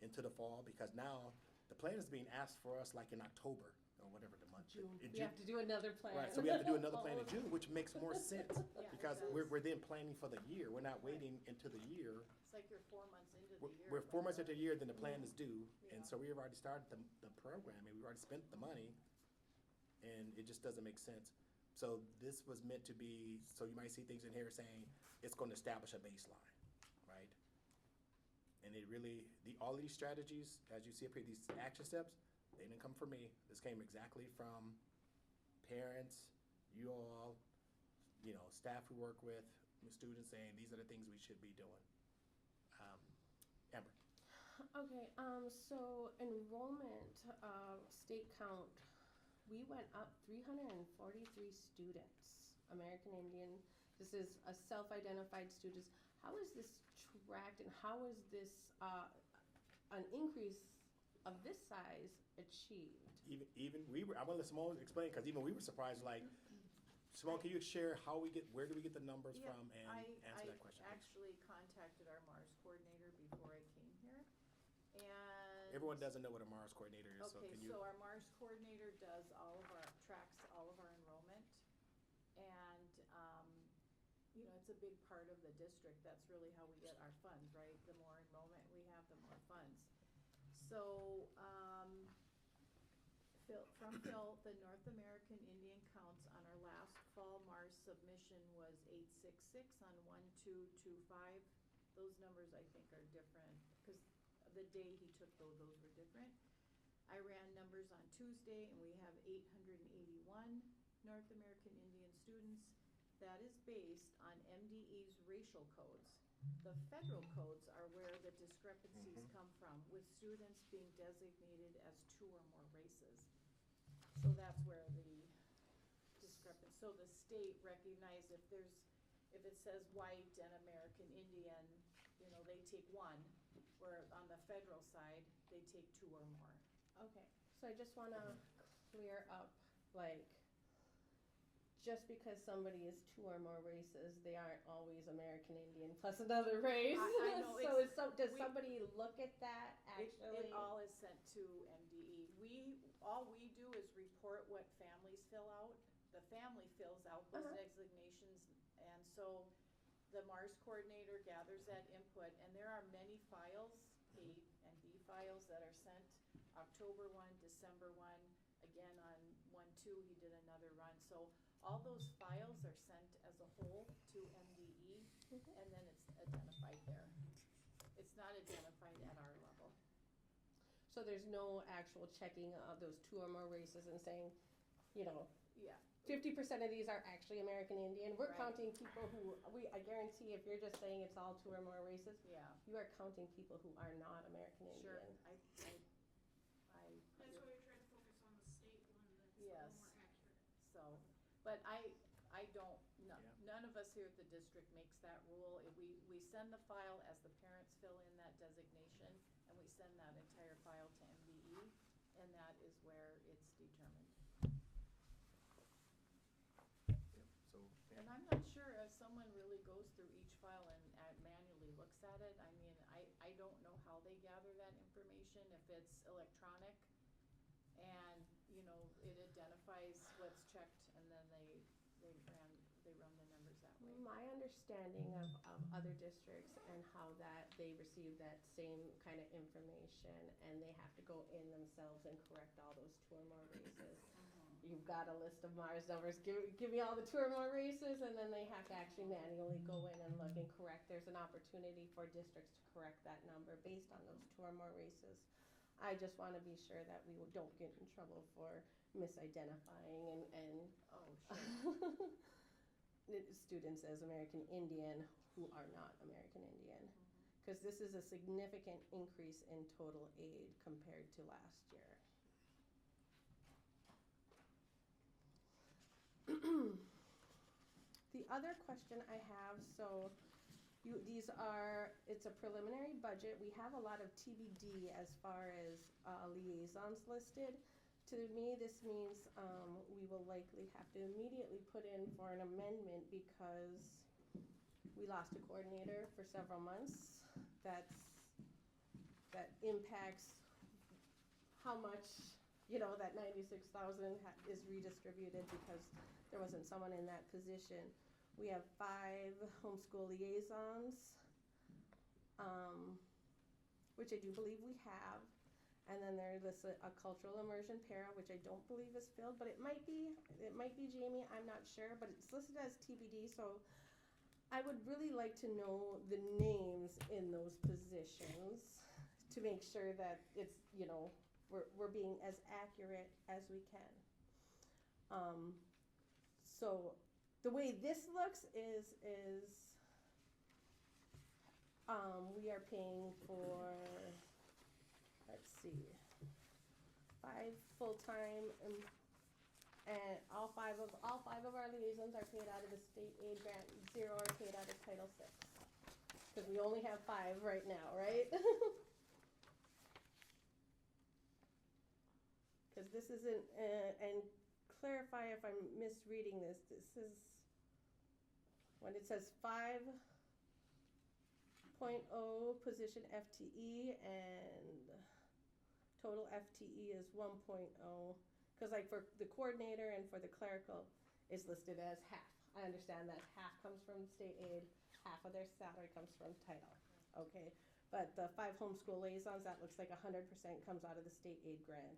into the fall, because now the plan is being asked for us like in October or whatever the month. June. In We have to do another plan. Right, so we have to do another plan in June, which makes more sense Yeah, because it we're does. then planning for the year. We're not waiting into the year. It's like you're 4 months into the year. We're 4 months into the year, then the plan is due, and Yeah. so we've already started the program, and we've already spent the money, and it just doesn't make sense. So this was meant to be, so you might see things in here saying it's going to establish a baseline, right? And it really, all of these strategies, as you see up here, these action steps, they didn't come from me. This came exactly from parents, you all, staff we work with students saying these are the things we should be doing. Amber. Okay, so enrollment, state count, we went up 343 students, American Indian. This is a self-identified students. How is this tracked and how is this, an increase of this size achieved? I want to let Simone explain, because even we were surprised, like, Simone, can you share where do we get the numbers Yeah, from and answer that question? I actually contacted our Mars coordinator before I came here, and. Everyone doesn't know what a Mars coordinator is, so Okay, can you? so our Mars coordinator tracks all of our enrollment, and, it's a big part of the district, that's really how we get our funds, right? The more enrollment we have, the more funds. So, Phil, the North American Indian counts on our last fall Mars submission was 866 on 1225. Those numbers I think are different, because the day he took those were different. I ran numbers on Tuesday, and we have 881 North American Indian students. That is based on MDE's racial codes. The federal codes are where the discrepancies come from, with students being designated as 2 or more races. So that's where the discrepancy, so the state recognized if it says white and American Indian, they take 1, where on the federal side, they take 2 or more. Okay, so I just wanna clear up, like, just because somebody is 2 or more races, they aren't always American Indian plus another race. I know, So does somebody look at that actually? It all is sent to MDE. All we do is report what families fill out. The family fills out those designations, and so the Mars coordinator gathers that input, and there are many files, A and B files that are sent October 1, December 1, again on 1/2 he did another run. So all those files are sent as a whole to MDE, and then it's identified there. It's not identified at our level. So there's no actual checking of those 2 or more races and saying, Yeah. 50% of these are actually American Indian. We're Right. counting people who, I guarantee if you're just saying it's all 2 or more races, Yeah. you are counting people who are not American Sure. Indian. That's why we try to focus on the state one that's a Yes. little more accurate. So, but I don't, none of us here at the district makes that rule. We send the file as the parents fill in that designation, and we send that entire file to MDE, and that is where it's determined. And I'm not sure if someone really goes through each file and manually looks at it. I mean, I don't know how they gather that information, if it's electronic, and, it identifies what's checked, and then they run the numbers that way. My understanding of other districts and how that they receive that same kind of information and they have to go in themselves and correct all those 2 or more races. You've got a list of Mars numbers, give me all the 2 or more races, and then they have to actually manually go in and look and correct. There's an opportunity for districts to correct that number based on those 2 or more races. I just want to be sure that we don't get in trouble for misidentifying and students as American Indian who are not American Indian. Because this is a significant increase in total aid compared to last year. The other question I have, it's a preliminary budget. We have a lot of TBD as far as liaisons listed. To me, this means we will likely have to immediately put in for an amendment because we lost a coordinator for several months. That impacts how much, that 96,000 is redistributed because there wasn't someone in that position. We have 5 homeschool liaisons, which I do believe we have. And then there lists a cultural immersion para, which I don't believe is filled, but it might be Jamie, I'm not sure, but it's listed as TBD, so I would really like to know the names in those positions to make sure that it's, we're being as accurate as we can. So the way this looks is we are paying for, let's see, 5 full-time, and all five of our liaisons are paid out of the state aid grant, 0 are paid out of Title VI. Because we only have 5 right now, right? Because this isn't, and clarify if I'm misreading this, this is, when it says 5.0 position FTE and total FTE is 1.0, because like for the coordinator and for the clerical is listed as half. I understand that half comes from state aid, half of their salary comes from title, okay? But the 5 homeschool liaisons, that looks like 100% comes out of the state aid grant.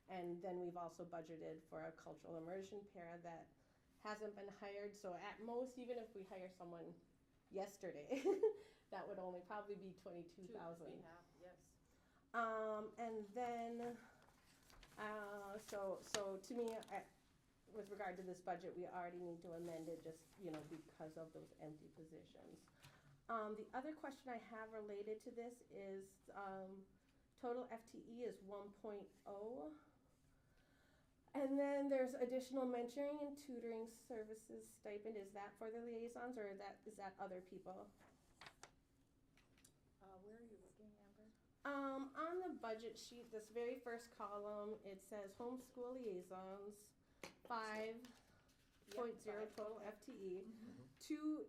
And then we've also budgeted for a cultural immersion para that hasn't been hired, so at most, even if we hire someone yesterday, that would only probably be 22,000. Yes. And then, so to me, with regard to this budget, we already need to amend it just, because of those empty positions. The other question I have related to this is, total FTE is 1.0. And then there's additional mentoring and tutoring services stipend. Is that for the liaisons, or is that other people? Where are you looking, Amber? On the budget sheet, this very first column, it says homeschool liaisons, 5.0 total FTE. Two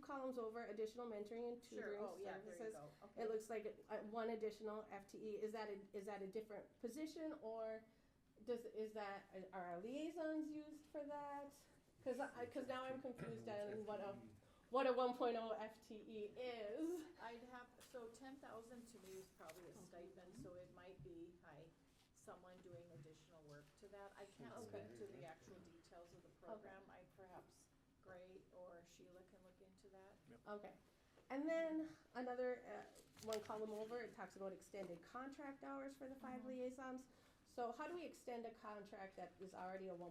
columns over, additional mentoring and tutoring services. There you go. Okay. It looks like 1 additional FTE. Is that a different position, or are our liaisons used for that? Because now I'm confused on what a 1.0 FTE is. I'd have, so 10,000 to me is probably a stipend, so it might be, someone doing additional work to that. I can't speak to the actual details of the program. Perhaps Gray or Sheila can look into that. Okay. And then another, 1 column over, it talks about extended contract hours for the 5 liaisons. So how do we extend a contract that is already a 1.0?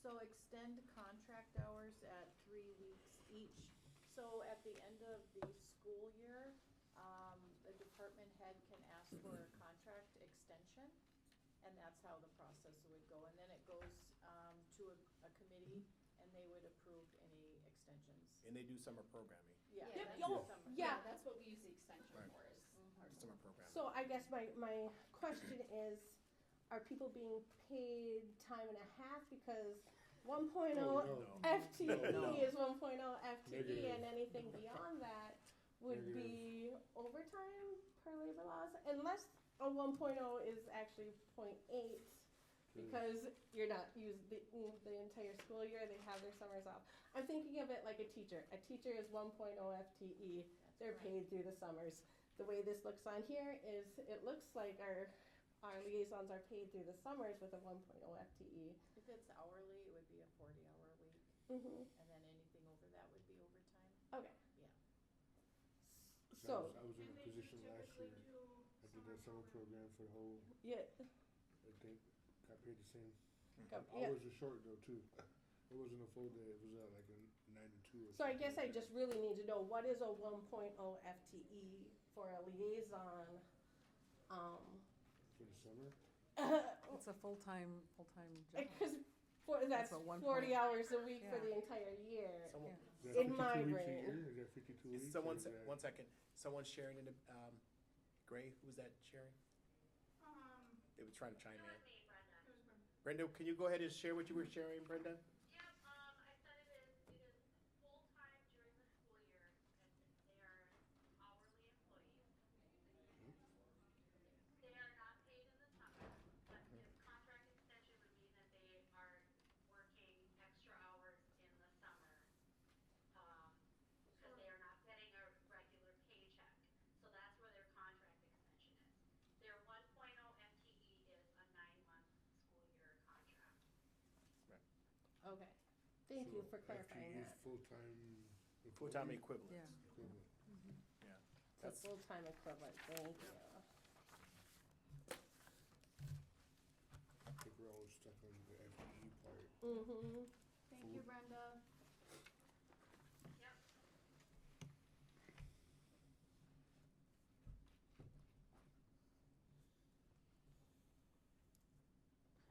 So extend contract hours at 3 weeks each. So at the end of the school year, the department head can ask for a contract extension, and that's how the process would go. And then it goes to a committee, and they would approve any extensions. And they do summer programming. Yeah. Yep. that's Oh, summer. yeah. That's what we use the extension for is our Summer programming. So I guess my question is, are people being paid time and a half? Because 1.0 No. FTE No. is 1.0 FTE, Negative. and anything beyond that would be overtime per labor laws, unless a 1.0 is actually 0.8, because you're not used the entire school year, they have their summers off. I'm thinking of it like a teacher. A teacher is 1.0 FTE, they're paid through the summers. The way this looks on here is, it looks like our liaisons are paid through the summers with a 1.0 FTE. If it's hourly, it would be a 40-hour week, Mm-hmm. and then anything over that would be overtime. Okay. Yeah. So, I was in And a they do position last typically year. do I did that summer program for the whole, yeah, I think, got paid the same. yeah. Hours are short though too. It wasn't a full day, it was like a 9 to 2 or So I something guess I like that. just really need to know, what is a 1.0 FTE for a liaison? For the summer? It's a full-time job. Because that's That's a 1 40 point. hours a week for Yeah. the entire year. Someone, Is that In my 52 weeks a brain. year? Is that 52 is weeks? someone, or is that- 1 second, someone sharing in the, Gray, who's that sharing? They were trying to chime It in. was me, Brenda. It was Brenda. Brenda, can you go ahead and share what you were sharing, Brenda? Yep, I said it is full-time during the school year, and they are hourly employees. They are not paid in the summer, but his contract extension would mean that they are working extra hours in the summer. Because they are not getting a regular paycheck, so that's where their contract extension is. Their 1.0 FTE is a 9-month school year contract. Okay. Thank you for clarifying FTE is that. full-time. Full-time equivalent? equivalent. Yeah. Equivalent. Yeah. So That's, full-time equivalent, thank you. I think stuck on the FTE part. Mm-hmm. Thank you, Brenda. Yep.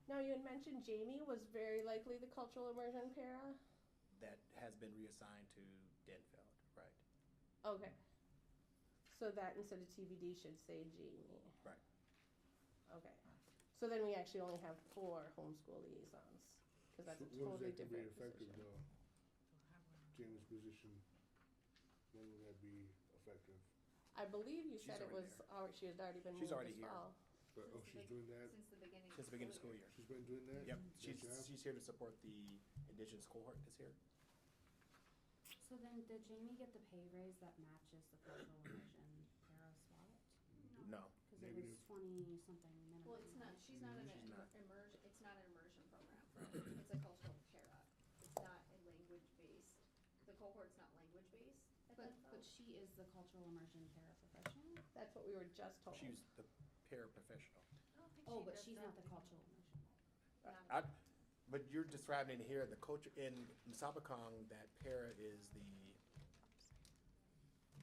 Now, you had mentioned Jamie was very likely the cultural immersion para? That has been reassigned to Denfeld, right? Okay. So that instead of TBD should say Jamie. Right. Okay. So then we actually only have 4 homeschool liaisons, because that's a So when totally is that gonna be different effective position. though? James' position, when will that be effective? I believe you She's said it already was, she had already been She's moved already this here. fall. But, oh, she's doing that Since the beginning. Since the beginning of the school year. she's been doing that? Yep, Good job. she's here to support the indigenous cohort that's here. So then, did Jamie get the pay raise that matches the cultural immersion para SWAT? No. Cause it was Negative. 20-something minimum. Well, it's not, she's not an She's not. immersion, it's not an immersion program. It's a cultural para. It's not a language-based, the cohort's not language-based at But Denfeld. she is the cultural immersion paraprofessional? That's what we were just told. She was the paraprofessional. I don't think Oh, she but does she's that. not the cultural immersion. But you're describing it here, the culture, in Masabakong, that para is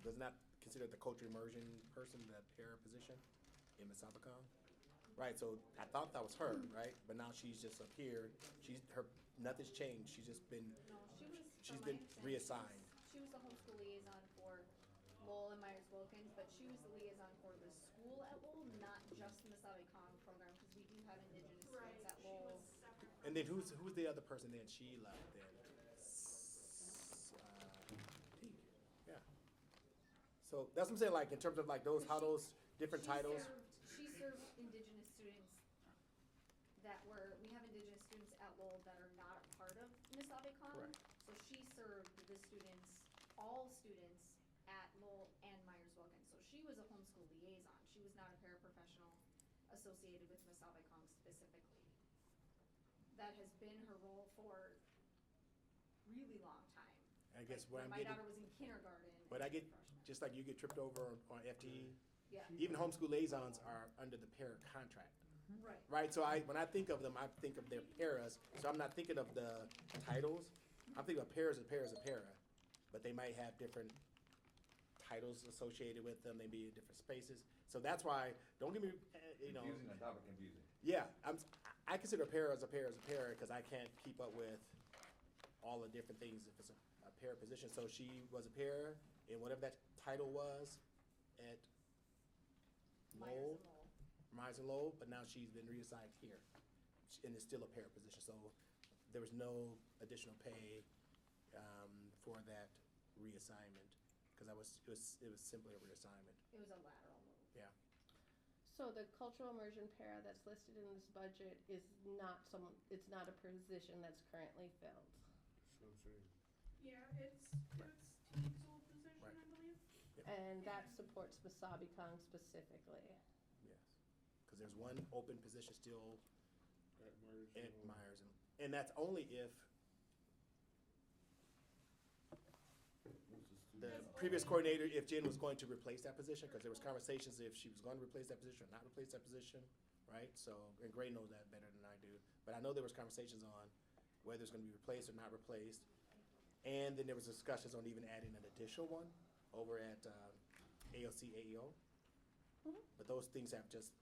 does not consider the culture immersion person, the para position in Masabakong? Right, so I thought that was her, right? But now she's just up here, nothing's changed, she's just been, No, she was, she's from my been understanding, reassigned. She was the homeschool liaison for Lowell and Myers Wilkins, but she was the liaison for the school at Lowell, not just the Masabi Kong program, because we do have indigenous Right, students at she Lowell. was separate. And then who's the other person then? She left then. Teague. Yeah. So that's what I'm saying, like in terms of like those, how those different titles. She served indigenous students that were, we have indigenous students at Lowell that are not a part of Masabi Kong. Correct. So she served the students, all students at Lowell and Myers Wilkins. So she was a homeschool liaison. She was not a paraprofessional associated with Masabi Kong specifically. That has been her role for really long time. I guess Like, what I'm when my getting, daughter was in kindergarten. but I and get, freshman. just like you get tripped over on FTE, Yeah, even homeschool liaisons are under the para contract. right. Right, so when I think of them, I think of their paras, so I'm not thinking of the titles. I'm thinking of paras and paras and para, but they might have different titles associated with them, they be in different spaces. So that's why, don't get me, Confusing on top of confusing. yeah, I consider a para as a para as a para, because I can't keep up with all the different things if it's a para position. So she was a para, and whatever that title was at Lowell. Myers and Lowell. Myers and Lowell, but now she's been reassigned here, and it's still a para position, so there was no additional pay for that reassignment, because it was simply a reassignment. It was a lateral move. Yeah. So the cultural immersion para that's listed in this budget is not it's not a position that's currently filled. So I'm saying, Yeah, it's Teague's old position, Right. I believe. And that supports Masabi Kong specifically. Yes, because there's one open position still at Myers. at Myers, and that's only if the previous coordinator, if Jen was going to replace that position, because there was conversations if she was going to replace that position or not replace that position, right? So, and Gray knows that better than I do, but I know there was conversations on whether it's going to be replaced or not replaced, and then there was discussions on even adding an additional one over at AOC AEO, but those things have just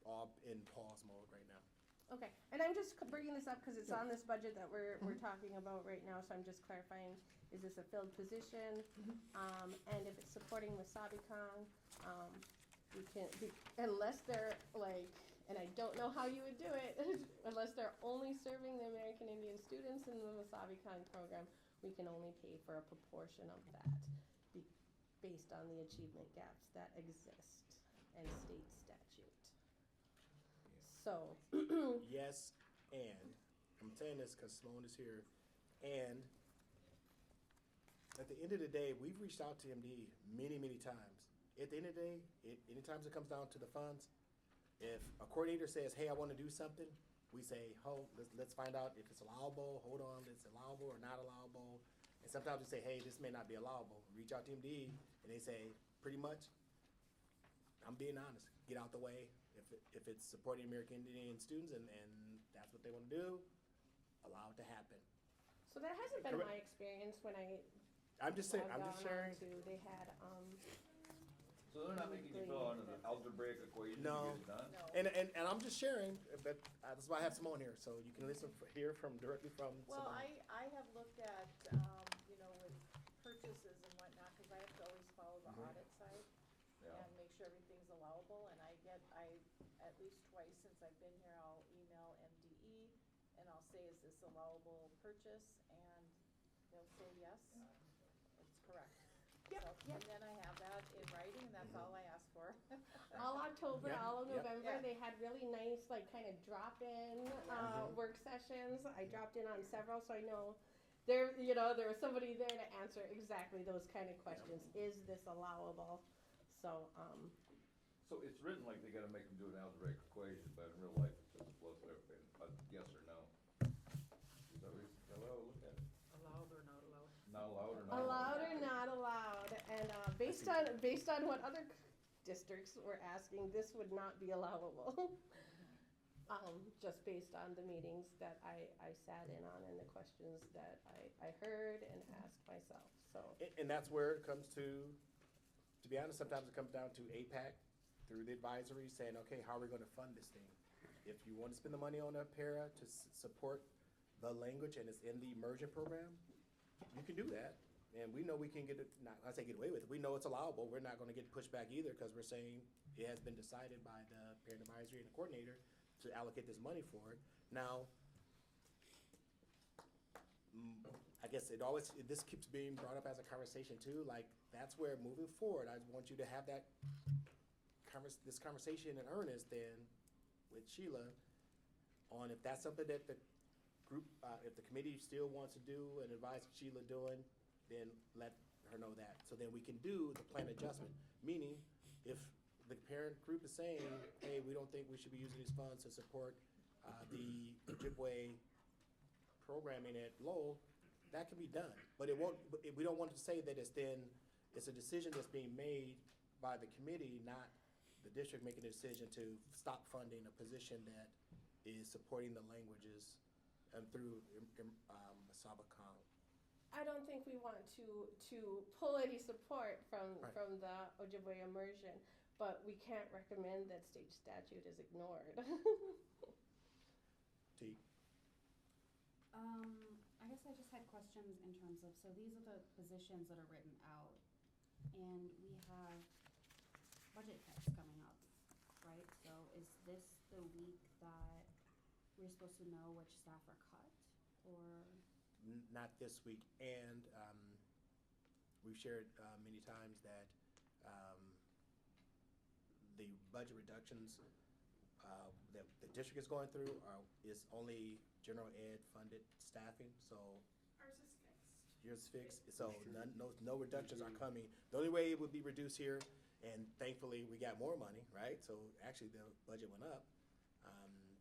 all in pause mode right now. Okay, and I'm just bringing this up because it's on this budget that we're talking about right now, so I'm just clarifying, is this a filled position? And if it's supporting Masabi Kong, we can, unless they're like, and I don't know how you would do it, unless they're only serving the American Indian students in the Masabi Kong program, we can only pay for a proportion of that, based on the achievement gaps that exist and state statute. So, Yes, and I'm saying this because Sloan is here, and at the end of the day, we've reached out to MD many, many times. At the end of the day, anytime it comes down to the funds, if a coordinator says, "Hey, I want to do something," we say, "Oh, let's find out if it's allowable. Hold on, it's allowable or not allowable." And sometimes we say, "Hey, this may not be allowable." Reach out to MD, and they say, "Pretty much, I'm being honest. Get out the way. If it's supporting American Indian students, and that's what they wanna do, allow it to happen. So that hasn't been Correct. my experience when I'm just saying, I'm I've just gone on sharing. to, they had, So they're not making you fill out an algebraic equation to No. get it done? No. And I'm just sharing, but that's why I have Simone here, so you can listen, hear directly from Well, Simone. I have looked at, you know, with purchases and whatnot, cause I have to always follow the Mhm. audit side Yeah. and make sure everything's allowable, and at least twice since I've been here, I'll email MDE and I'll say, is this allowable purchase? And they'll say, yes, it's correct. Yep, So, yep. and then I have that in writing, and that's all I ask for. all October, Yeah, all of yep. November, Yeah. they had really nice, like, kind of drop-in, Mhm. work sessions. I dropped in on several, so I know there, you know, there was somebody there to answer exactly those kind of questions. Is this allowable? So, So it's written like they gotta make them do an algebraic equation, but in real life, it's just a plus or a yes or no. Is that what I would look at? Allowed or not allowed? Not allowed or not allowed or not allowed, and, based on what other districts were asking, this would not be allowable. Just based on the meetings that I sat in on and the questions that I heard and asked myself, so. And that's where it comes to be honest, sometimes it comes down to AIPAC through the advisory saying, okay, how are we gonna fund this thing? If you want to spend the money on a para to support the language and it's in the immersion program, you can do that. And we know we can get it, not, I say get away with it, we know it's allowable, we're not gonna get pushback either, cause we're saying it has been decided by the parent advisory and the coordinator to allocate this money for it. Now, I guess this keeps being brought up as a conversation too, like, that's where moving forward, I want you to have this conversation in earnest then with Sheila on if that's something that the group, if the committee still wants to do and advise Sheila doing, then let her know that. So then we can do the plan adjustment, meaning if the parent group is saying, hey, we don't think we should be using these funds to support the Ojibwe programming at Lowell, that can be done. But we don't want to say that it's a decision that's being made by the committee, not the district making a decision to stop funding a position that is supporting the languages through Masabacon. I don't think we want to pull any support from Right. the Ojibwe immersion, but we can't recommend that state statute is ignored. T. I guess I just had questions in terms of, so these are the positions that are written out, and we have budget cuts coming up, right? So is this the week that we're supposed to know which staff are cut, or? Not this week, and we've shared many times that the budget reductions that the district is going through is only general ed funded staffing, so Ours is fixed. yours is fixed, so no reductions are coming. The only way it would be reduced here, and thankfully we got more money, right? So actually the budget went up,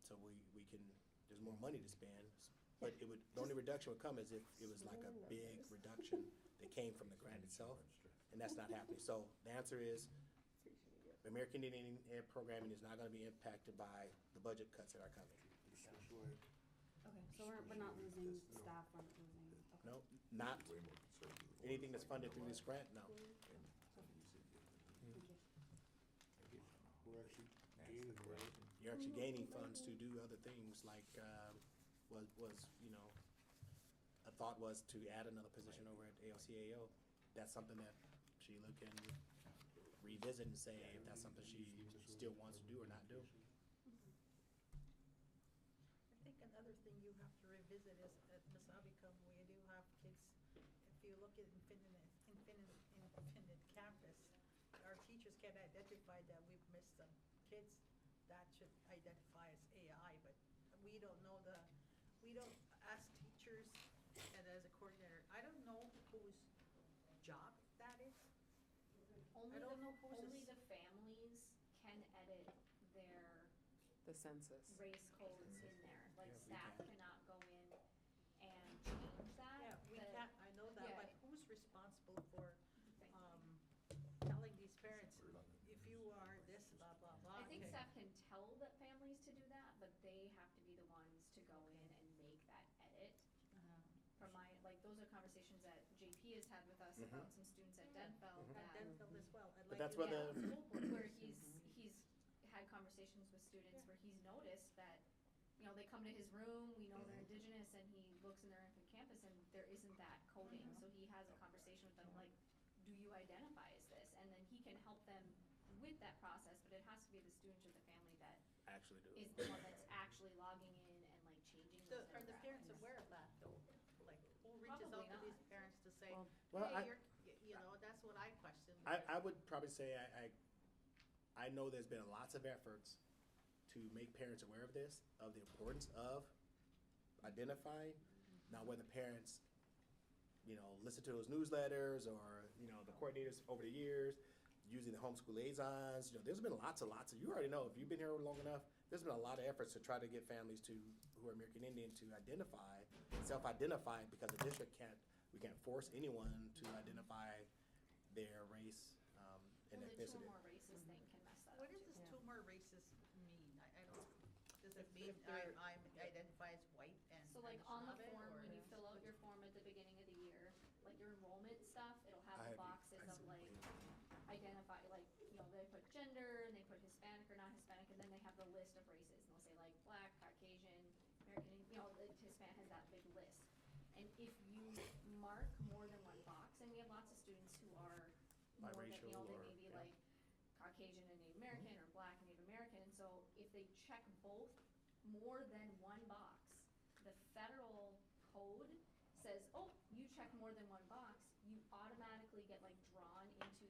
so we can, there's more money to spend. But the only reduction would come as if it was like a big reduction that came from the grant itself, and that's not happening. So the answer is, the American Indian Ed programming is not gonna be impacted by the budget cuts that are coming. Okay, so we're not losing staff, we're not losing, okay. No, not anything that's funded through this grant, no. Thank you. We're actually gaining, right? You're actually gaining funds to do other things like, a thought was to add another position over at ALCAO. That's something that Sheila can revisit and say if that's something she still wants to do or not do. I think another thing you have to revisit is at Masabicum, we do have kids, if you look at Infinite Campus, our teachers can identify that we've missed some kids. That should identify as AI, but we don't know we don't ask teachers, and as a coordinator, I don't know whose job that is. I don't know whose Only the families can edit their The census. race codes in there. Like Yeah, we staff can. cannot go in and change that. Yeah, we but- can't, I know that, yeah. but who's responsible for, Thank you. telling these parents, if you are this, blah, blah, blah. I think okay. staff can tell that families to do that, but they have to be the ones those are conversations that JP has had with us about some students at Denfeld At that, Denfeld as well. I'd But like that's to where get the- school board. where he's had conversations with students where he's noticed that, you know, they come to his room, we know they're indigenous, and he looks in their infant campus and there isn't that coding. So he has a conversation with them like, do you identify as this? And then he can help them with that process, but it has to be the student or the family that Actually do is it. the one that's actually logging in and like changing So those are the parents demographics. aware of that though? Like, who reaches Probably out to these not. parents to say, Well, hey, you know, that's what I question. I would probably say I know there's been lots of efforts to make parents aware of this, of the importance of identifying. Now, whether parents, you know, listen to those newsletters or, you know, the coordinators over the years, using the homeschool liaisons, you know, there's been lots of, you already know, if you've been here long enough, there's been a lot of efforts to try to get families who are American Indian to self-identify, because the district we can't force anyone to identify their race and Well, the two ethnicity. or more races thing can mess that What up does too. this two more races mean? I don't, does it If mean they're- I'm identify as white and So like on the Anishinaabe, form, or- when you fill out your form at the beginning of the year, like your enrollment stuff, it'll have the boxes of like identify, like, you know, they put gender and they put Hispanic or not Hispanic, and then they have the list of races, and they'll say like Black, Caucasian, American, you know, Hispanic has that big list. And if you mark more than one box, and we have lots of students who are more than, you know, they Biracial may be or- like Caucasian and Native American, or Black and Native American, and so if they check both more than one box, the federal code says, oh, you check more than one box, you automatically get like drawn into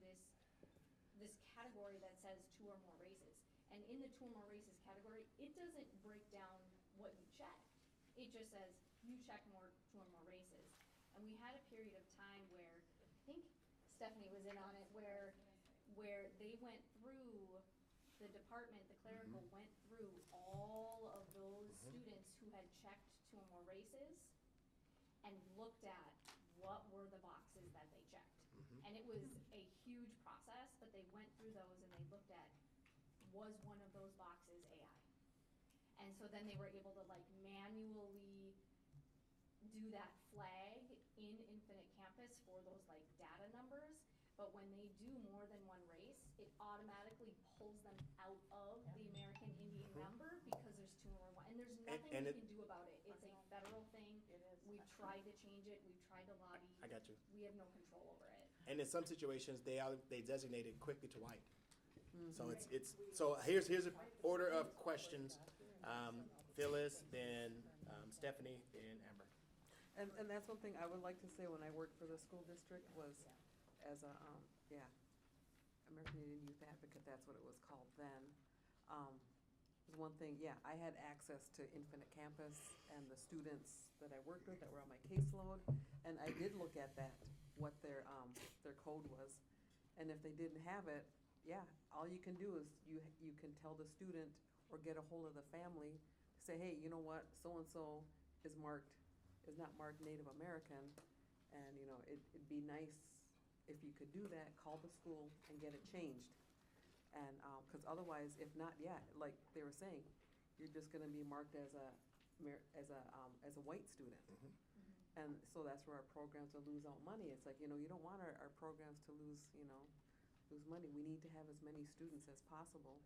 this category that says two or more races. And in the two or more races category, it doesn't break down what you check. It just says you check two or more races. And we had a period of time where, I think Stephanie was in on it, where they went through, the department, the clerical went through all of those students who had checked two or more races and looked at what were the boxes that they checked. And it was a huge process, but they went through those and they looked at, was one of those boxes AI? And so then they were able to like manually do that flag in Infinite Campus for those like data numbers. But when they do more than one race, it automatically pulls them out of the American Indian number because there's two or one. And there's nothing and we it- can do about it. It's a federal thing. We've tried to change it. We've tried to lobby. I got you. We have no control over it. And in some situations, they designate it quickly to white. So so here's an order of questions. Phyllis, then Stephanie, then Amber. And that's one thing I would like to say when I worked for the school district was as a, American Indian Youth Advocate, that's what it was called then. Was one thing, I had access to Infinite Campus and the students that I worked with that were on my caseload, and I did look at that, what their code was. And if they didn't have it, all you can do is you can tell the student or get a hold of the family, say, hey, you know what, so-and-so is not marked Native American, and, you know, it'd be nice if you could do that, call the school and get it changed. And, cause otherwise, if not, like they were saying, you're just gonna be marked as a white student. And so that's where our programs will lose out money. It's like, you know, you don't want our programs to lose money. We need to have as many students as possible,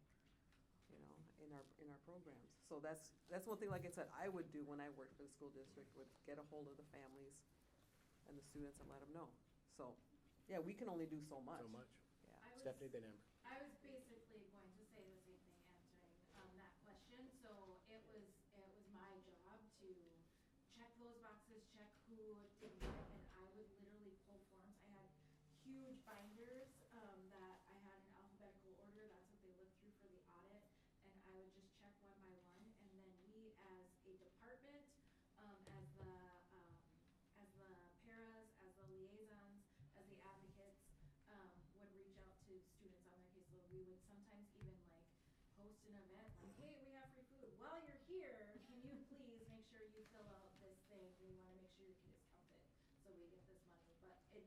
you know, in our programs. So that's one thing, like I said, I would do when I worked for the school district, would get a hold of the families and the students and let them know. So, we can only do so much. So much. Yeah. Stephanie, then Amber. I was basically going to say the same thing answering that question. So it was my job to check those boxes, check who did what, and I would literally pull forms. I had huge binders that I had in alphabetical order. That's what they looked through for the audit, and I would just check one by one. And then we, as a department, as the paras, as the liaisons, as the advocates, would reach out to students on their caseload. We would sometimes even like host an event like, hey, we have free food. While you're here, can you please make sure you fill out this thing? We want to make sure your kid is counted so we get this money. But it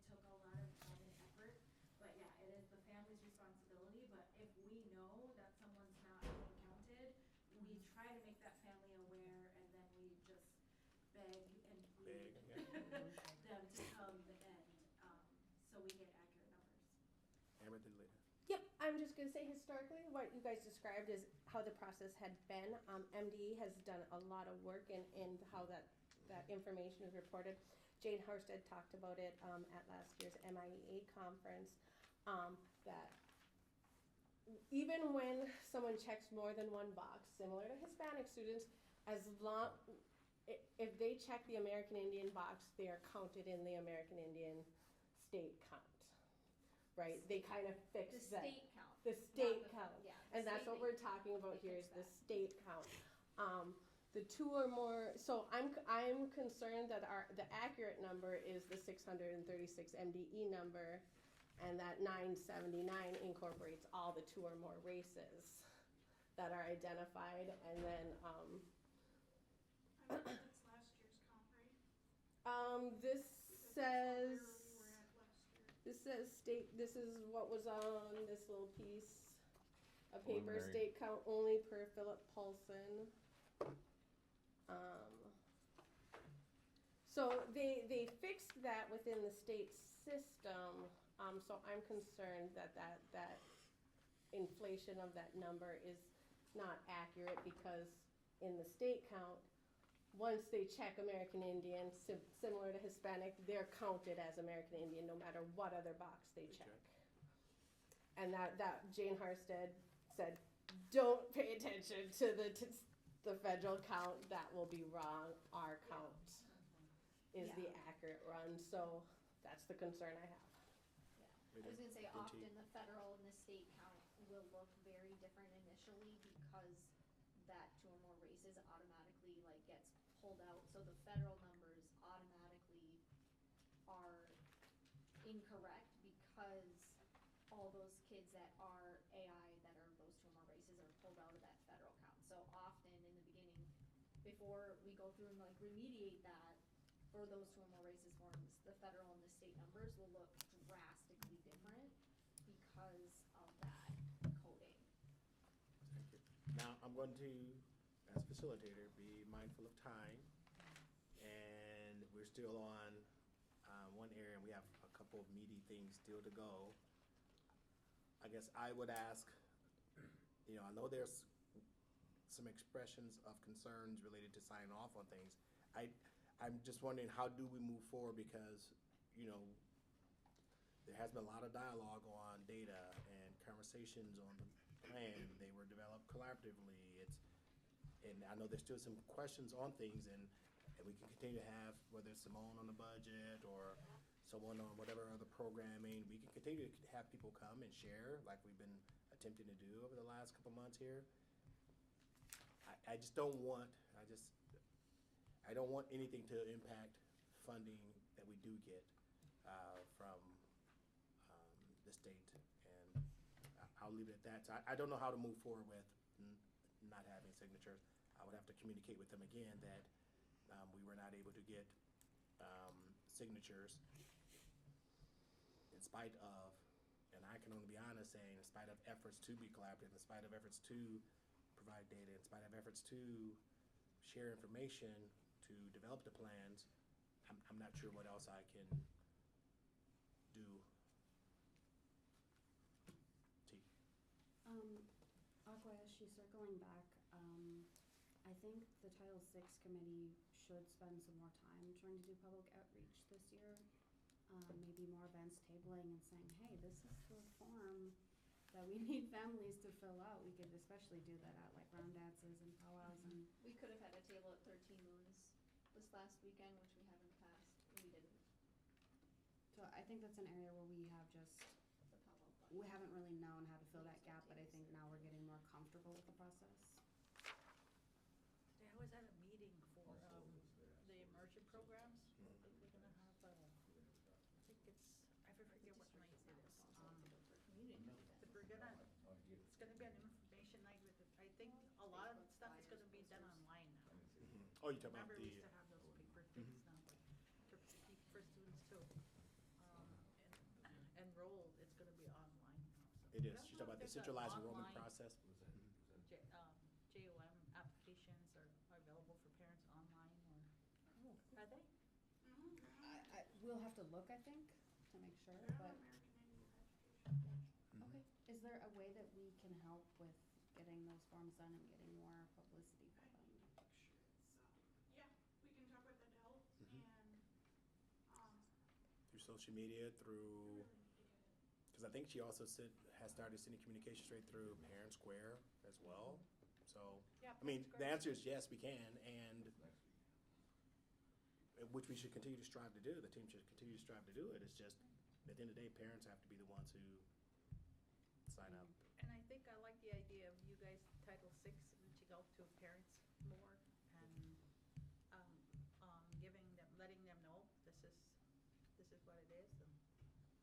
took a lot of time and effort. But it is the family's responsibility. But if we know that someone's not being counted, we try to make that family aware, and then we just beg and plead. just gonna say historically, what you guys described is how the process had been. MDE has done a lot of work in how that information is reported. Jane Horsted talked about it at last year's MIEA conference, that even when someone checks more than one box, similar to Hispanic students, if they check the American Indian box, they are counted in the American Indian state count, right? They kind of fix The that. state count. The state count. Yeah. And that's what we're talking about here is the state count. The two or more, so I'm concerned that the accurate number is the 636 MDE number, and that 979 incorporates all the two or more races that are identified, and then, I think that's last year's count, right? this says, Where we were at last year. this says state, this is what was on this little piece of paper, Preliminary. state count only per Philip Paulson. So they fixed that within the state system, so I'm concerned that inflation of that number is not accurate, because in the state count, once they check American Indian, similar to Hispanic, they're counted as American Indian no matter what other box they check. And that Jane Harsted said, don't pay attention to the federal count, that will be wrong, our count is the accurate run, so that's the concern I have. I was gonna say, often the federal and the state count will look very different initially, because that two or more races automatically like gets pulled out, so the federal numbers automatically are incorrect, because all those kids that are AI, that are those two or more races, are pulled out of that federal count. So often in the beginning, before we go through and like remediate that, for those two or more races forms, the federal and the state numbers will look drastically different because of that coding. Thank you. Now, I'm going to, as facilitator, be mindful of time, and we're still on one area, and we have a couple of meaty things still to go. I guess I would ask, I know there's some expressions of concerns related to signing off on things. I'm just wondering, how do we move forward, because, there has been a lot of dialogue on data and conversations on the plan. They were developed collaboratively. And I know there's still some questions on things, and we can continue to have, whether it's Simone on the budget or someone on whatever other programming, we can continue to have people come and share like we've been attempting to do over the last couple months here. I just don't want, I don't want anything to impact funding that we do get from the state, and I'll leave it at that. So I don't know how to move forward with not having signatures. I would have to communicate with them again that we were not able to get signatures in spite of, and I can only be honest saying, in spite of efforts to be collaborative, in spite of efforts to provide data, in spite of efforts to share information, to develop the plans, I'm not sure what else I can do. T. Akwayashi, circling back, I think the Title VI committee should spend some more time trying to do public outreach this year. Maybe more events tabling and saying, hey, this is the form that we need families to fill out. We could especially do that at like round dances and powwows and. We could have had a table at 13 Moons this last weekend, which we have in the past, and we didn't. So I think that's an area where we have just, The powwow club. we haven't really known how to fill that gap, but I think now we're getting more comfortable with the process. I was at a meeting for, the immersion programs. We're gonna have, I think it's, I forget what night it is. Community event. But we're gonna, it's gonna be an information night with, I think a lot of stuff is gonna be done online now. Oh, you talking about Remember, the, we used to have those paper things now, but for students too. Enrolled, it's gonna be online now, so. it is, I don't she's know talking about if the there's a centralized enrollment online process. JOM applications are available for parents online, or, are they? We'll have to look, I think, to make sure, but. American Indian Education. Okay, is there a way forms done and getting more publicity for them. Yeah, we can talk with Adele Mhm. and, Through social media, we through, really need to get it. because I think she also has started sending communication straight through Parent Square as well. So, Yeah, I mean, Parent the Square. answer is yes, we can, and Next week. which we should continue to strive to do. The team should continue to strive to do it. It's just, at the end of the day, parents have to be the ones who sign up. And I think I like the idea of you guys, Title VI, reaching out to parents more and, giving them, letting them know this is what it is, and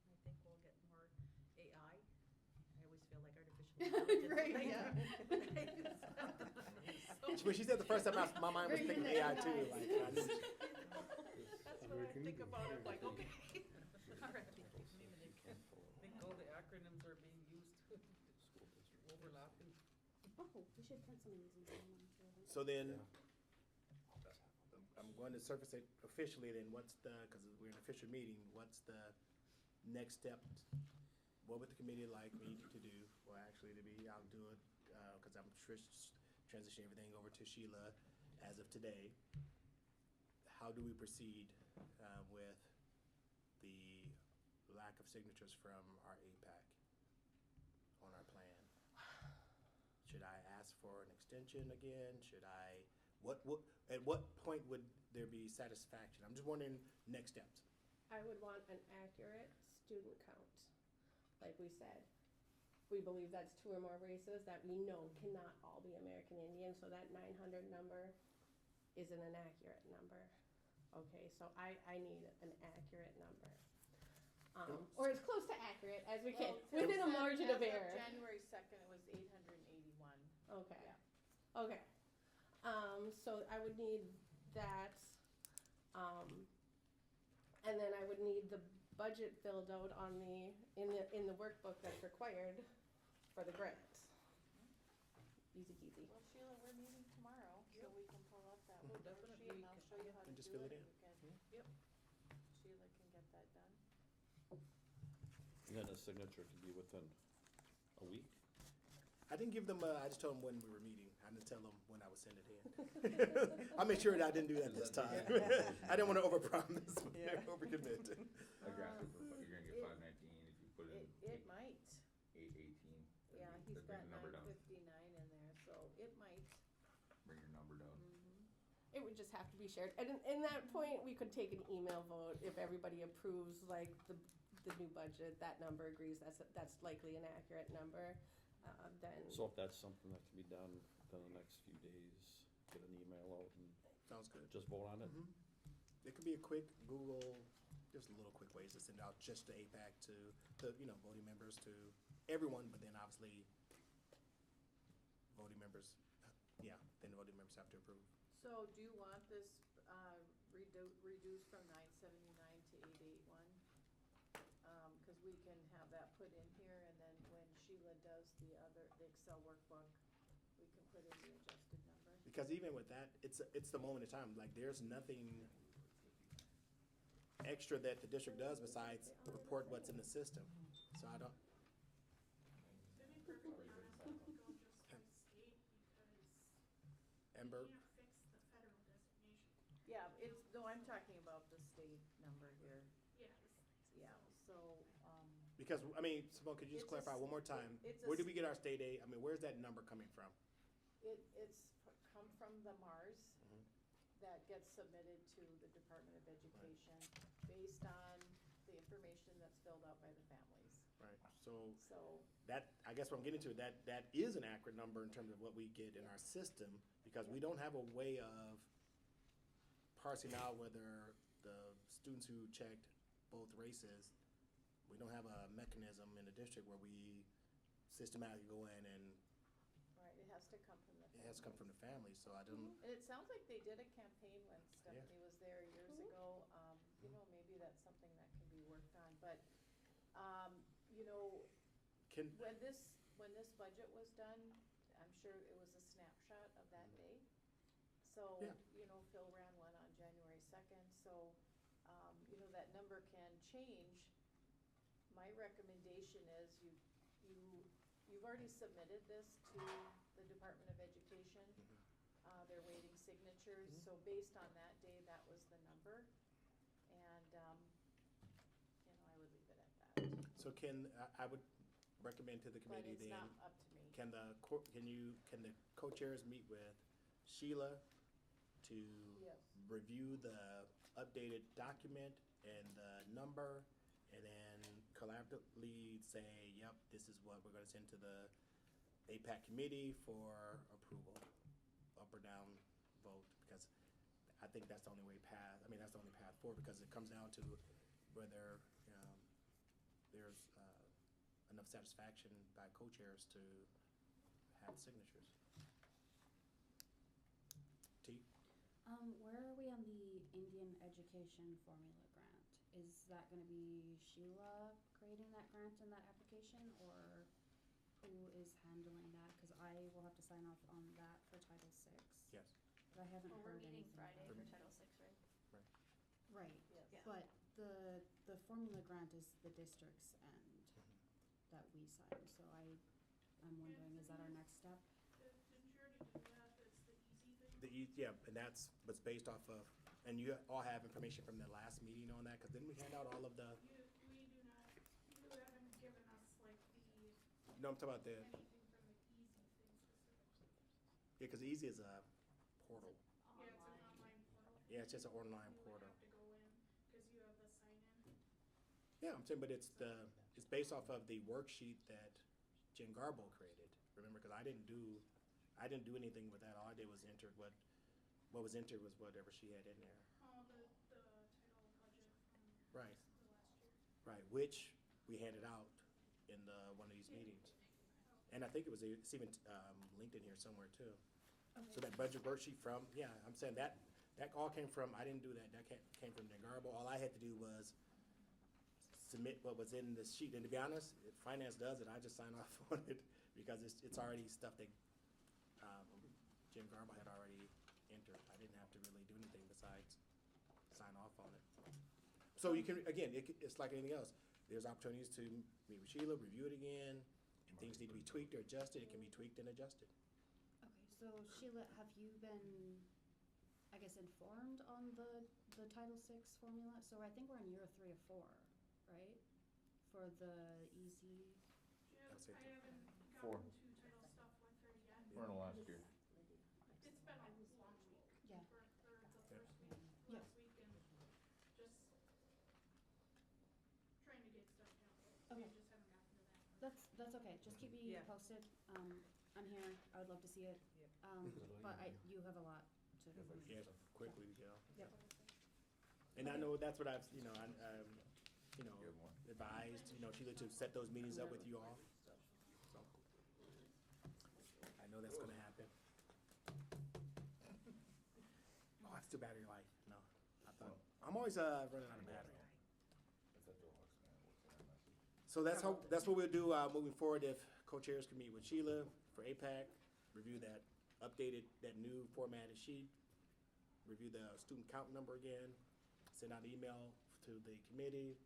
I think we'll get more AI. I always feel like artificial intelligence. Right, when I- yeah. when I use that. So- When she said the first time, my mind was thinking AI too. Like, I knew That's what I think about it, like, okay. All right. I think all the acronyms are being used, overlapping. Oh, we should print some of these and send them to them. So then, I'm going to surface it officially then, what's the, because we're in an official meeting, what's the next step? What would the committee like me to do? Well, actually, I'll do it, because I'm transitioning everything over to Sheila as of today. How do we proceed with the lack of signatures from our AIPAC on our plan? Should I ask for an extension again? Should I, at what point would there be satisfaction? I'm just wondering next steps. I would want an accurate student count. Like we said, we believe that's 2 or more races that we know cannot all be American Indian, so that 900 number isn't an accurate number. Okay, so I need an accurate number. Or as close to accurate as we can, Well, within a margin of as error. January 2nd, it was 881. Okay. Yeah. Okay. So I would need that, and then I would need the budget filled out in the workbook that's required for the grant. Easy peasy. Well, Sheila, we're meeting tomorrow, so we can pull up that Oh, worksheet definitely. and I'll show you how to And just do fill it. it in. You can, Yep. Sheila can get that done. And then a signature could be within a week. I didn't give them, I just told them when we were meeting. I didn't tell them when I would send it in. I made sure that I didn't do that this time. I didn't want to overpromise, Yeah. overcommit. I granted, you're gonna get 519 if you put in It might. 818. Yeah, he's Bring got your number down. 959 in there, so it might. Bring your number down. It would just have to be shared. And in that point, we could take an email vote if everybody approves like the new budget, that number agrees, that's likely an accurate number, then. So if that's something that can be done within the next few days, get an email out and Sounds good. just vote on it. Mhm. It could be a quick Google, just little quick ways to send out just to AIPAC, to the, voting members, to everyone, but then obviously voting members, then voting members have to approve. So do you want this, reduced from 979 to 881? Cause we can have that put in here and then when Sheila does the Excel workbook, we can put in the adjusted number. Because even with that, it's the moment in time, like, there's nothing extra that the district does besides report what's in the system. So I don't, To be perfectly honest, I would go just by state because Amber, you can't fix the federal designation. Yeah, I'm talking about the state number here, Yeah, yeah, so, because, Simone, could you just It's a clarify one more s- time? it's a Where do s- we get our state aid? Where's that number coming from? it's come from the MARS Mhm. that gets submitted to the Department of Education based on the information that's filled out by the families, Right, so so. that, I guess what I'm getting to, that is an accurate number in terms of what we get in our system, because we don't have a way of parsing out whether the students who checked both races, we don't have a mechanism in the district where we systematically go in and Right, it has to come from the it has to come from the family, so I don't, And it sounds like they did a campaign when Stephanie was there years ago, maybe that's something that can be worked on, but, can, when this budget was done, I'm sure it was a snapshot of that day. So, Yeah. Phil ran one on January 2nd, so, that number can change. My recommendation is you've already submitted this to the Department of Education. They're waiting signatures, Mhm. so based on that day, that was the number. And, I would leave it at that. So I would recommend to the But committee it's then, not up to me. can the co-chairs meet with Sheila to Yes. review the updated document and the number, and then collaboratively say, yep, this is what we're gonna send to the AIPAC committee for approval, up or down vote, because I think that's the only that's the only path forward, because it comes down to whether, there's, enough satisfaction by co-chairs to have signatures. T? Where are we on the Indian Education Formula Grant? Is that gonna be Sheila creating that grant and that application, or who is handling that? Cause I will have to sign off on that for Title VI. Yes. But I haven't Well, we're heard meeting anything Friday about for it. Title VI, right? Right, Yes. Yeah. but the formula grant is the district's end that we sign, so I'm wondering, is that our next step? Didn't you already do that? That's the easy thing? Yeah, and that's what's based off of, and you all have information from the last meeting on that, because didn't we hand out all of the, We do not, you haven't given us like the, no, I'm talking about the, anything from the easy thing specifically. yeah, because Easy is a portal. Yeah, it's an online portal. Yeah, it's just an online You portal. would have to go in, cause you have the sign-in. Yeah, I'm saying, but it's based off of the worksheet that Jen Garbo created. Remember, because I didn't do anything with that. All I did was enter what was entered was whatever she had in there. Oh, the title budget from Right. the last year. Right, which we handed out in one of these meetings. And I think it's even linked in here somewhere too. So that budget worksheet I'm saying that all came from, I didn't do that, that came from Jen Garbo. All I had to do was submit what was in the sheet. And to be honest, if finance does it, I just sign off on it, because it's already stuff that Jen Garbo had already entered. I didn't have to really do anything besides sign off on it. So you can, again, it's like anything else. There's opportunities to meet with Sheila, review it again. If things need to be tweaked or adjusted, it can be tweaked and adjusted. Okay, so Sheila, have you been, I guess, informed on the Title VI formula? So I think we're in year 3 of 4, right? For the easy, I'll say I haven't Four. gotten to title stuff with her yet. We're in the last year. It's been a long week. Yeah. For the first week, Yeah. last week, and just trying to get stuff down. Okay. We just haven't gotten to that. that's okay, just keep me Yeah. posted. I'm here, I would love to see it. Yep. But you have a lot to. Yes, quickly to go. Yep. And I know that's what I've, Good one. advised, Sheila, to set those meetings up with you all. So, I know that's gonna happen. Oh, it's still battery life. No, I'm always running out of battery. So that's what we'll do moving forward. If co-chairs can meet with Sheila for AIPAC, review that new formatted sheet, review the student count number again, send out an email to the committee,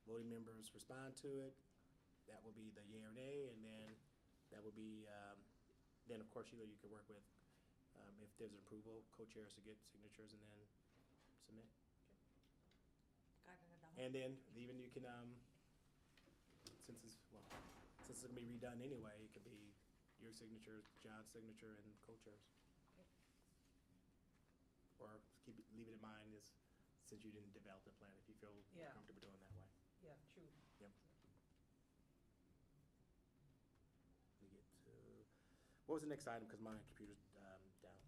voting members respond to it. That will be the yea or nay, and then that will be, then of course, Sheila, you can work with, if there's an approval, co-chairs to get signatures and then submit. And then even you can, since it's gonna be redone anyway, it could be your signature, John's signature, and co-chairs. Or leave it in mind since you didn't develop the plan, if you feel Yeah. comfortable doing it that way. Yeah, true. Yep. We get to, what was the next item, because my computer's down.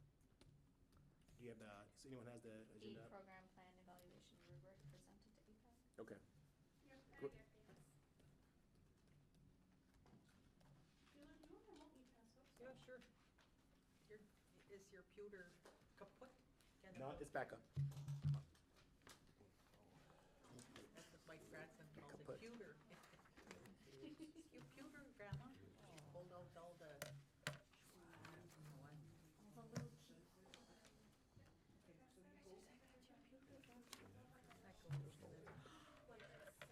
Do you have does anyone has the The agenda up? program plan evaluation rubric presented to AIPAC. Okay. Yep, I Good. get things. Sheila, do you wanna help me pass up? Yeah, sure. Is your pewter kaput? Can No, it's back up. That's what my grandson calls it, Kaput. pewter. You pewter, Grandma? Hold out all the. All the little key.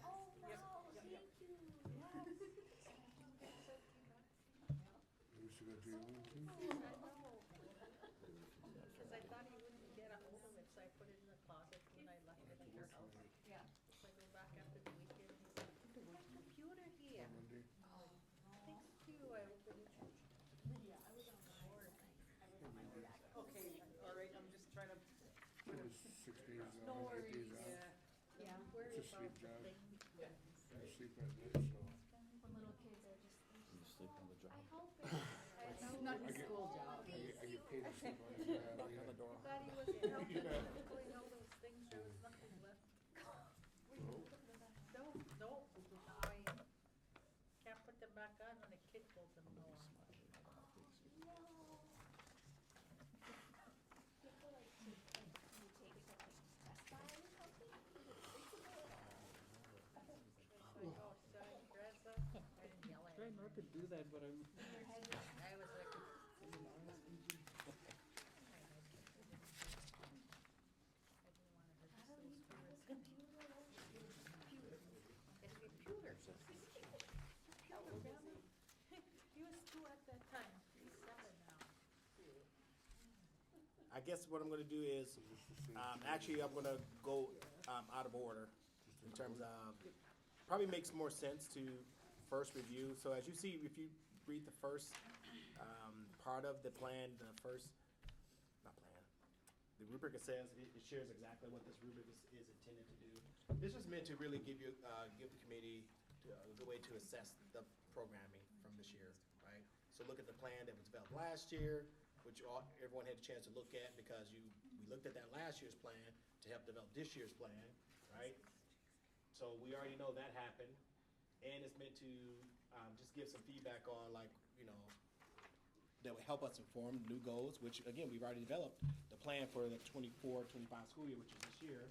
Oh, wow, thank you. Yes. We should go Jalen too. I know. Cause I thought he wouldn't get a hold of it, so I put it in the closet when I left it at your house. Yeah. So I go back after the weekend, and he's like, my computer here. On Monday. Thank you, I opened it. Yeah, I was on my board. I was on my way back. Okay, all right, I'm just trying to. It was 6 days No out, 8 days worries. out. Yeah. Worry It's a about sleep the job. thing. I sleep at night, so. When little kids are just, You sleep on the job. I hope it's Not I his get- school job. I get paid to sleep on the job. Knock on the door. Thought he was helping me to clean all those things, there was nothing left. No, no, I can't put them back on when the kid pulls them on. So, oh, son, grandson, I didn't yell at Try him. not to do that, but I'm. I was like, he was 2 at that time, he's 7 now. I guess what I'm gonna do is, actually, I'm gonna go, out of order in terms of, probably makes more sense to first review. So as you see, if you read the first, part of the plan, the first, not plan, the rubric, it says, it shares exactly what this rubric is intended to do. This was meant to really give you, give the committee a good way to assess the programming from this year, right? So look at the plan that was developed last year, which everyone had a chance to look at because we looked at that last year's plan to help develop this year's plan, right? So we already know that happened, and it's meant to just give some feedback on, like, you know, that would help us inform new goals, which, again, we've already developed the plan for the 24-25 school year, which is this year.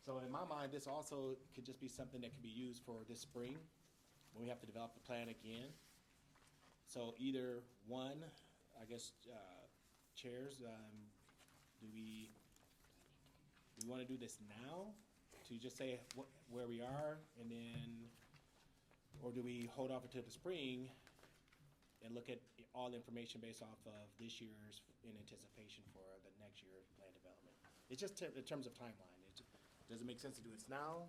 So in my mind, this also could just be something that could be used for this spring, when we have to develop the plan again. So either one, I guess, chairs, do we want to do this now to just say where we are, and then, or do we hold off until the spring and look at all the information based off of this year's in anticipation for the next year's plan development? It's just in terms of timeline. Does it make sense to do this now?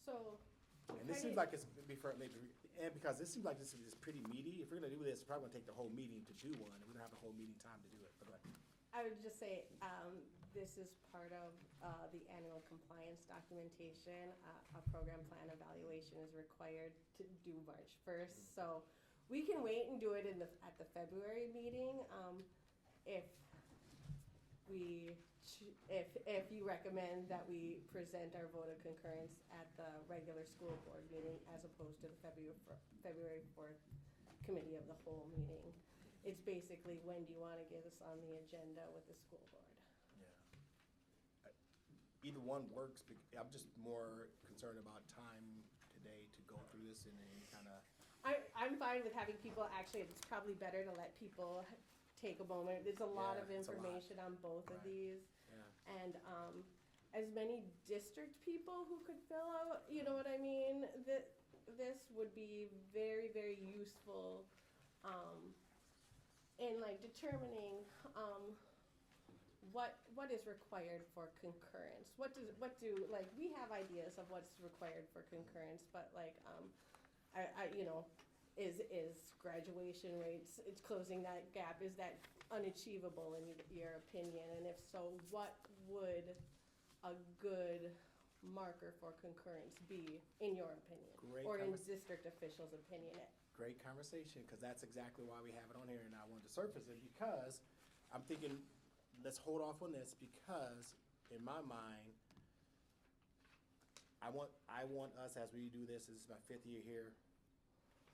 So. And this seems like it's before, maybe, and because this seems like this is pretty meaty. If we're gonna do this, it's probably gonna take the whole meeting to do one, and we don't have a whole meeting time to do it. But I would just say, this is part of, the annual compliance documentation. A program plan evaluation is required to do March 1st. So we can wait and do it at the February meeting, if you recommend that we present our vote of concurrence at the regular school board meeting as opposed to the February 4th committee of the whole meeting. It's basically, when do you want to get us on the agenda with the school board? yeah, either one works. I'm just more concerned about time today to go through this and then kind of. I'm fine with having people, actually, it's probably better to let people take a moment. There's a lot of Yeah, it's a lot. information on both of Right. these. Yeah. And as many district people who could fill out, you know what I mean? This would be very, very useful in like determining what is required for concurrence. Like, we have ideas of what's required for concurrence, but like is graduation rates, it's closing that gap, is that unachievable in your opinion? And if so, what would a good marker for concurrence be, in your opinion? Great Or in convers- district officials' opinion? Great conversation, because that's exactly why we have it on here, and I wanted to surface it, because I'm thinking, let's hold off on this, because in my mind, I want us, as we do this is my 5th year here,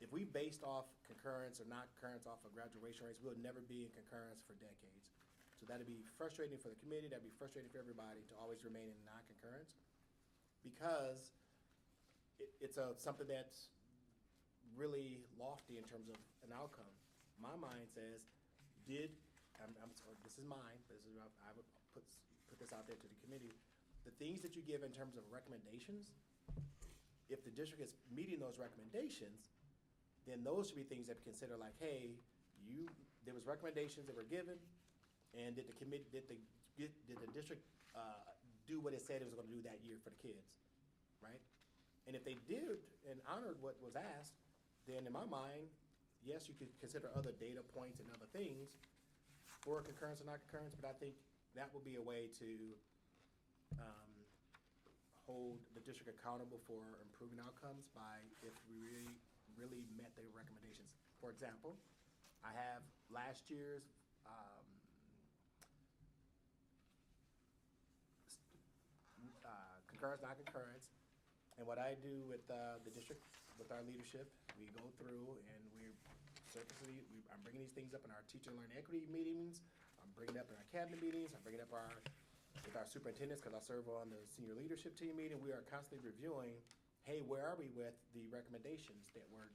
if we based off concurrence or not concurrence off of graduation rates, we'll never be in concurrence for decades. So that'd be frustrating for the committee, that'd be frustrating for everybody to always remain in non-concurrence, because it's something that's really lofty in terms of an outcome. My mind says, I'm sorry, this is mine, this is, I would put this out there to the committee, the things that you give in terms of recommendations, if the district is meeting those recommendations, then those should be things that we consider, like, hey, there was recommendations that were given, and did the committee, did the district, do what it said it was gonna do that year for the kids, right? And if they did and honored what was asked, then in my mind, yes, you could consider other data points and other things for concurrence or not concurrence, but I think that would be a way to hold the district accountable for improving outcomes by if we really met their recommendations. For example, I have last year's concurrence, not concurrence, and what I do with the district, with our leadership, we go through and I'm bringing these things up in our teacher and learning equity meetings, I'm bringing it up in our cabinet meetings, I'm bringing it up with our superintendents, because I serve on the senior leadership team meeting. We are constantly reviewing, hey, where are we with the recommendations that were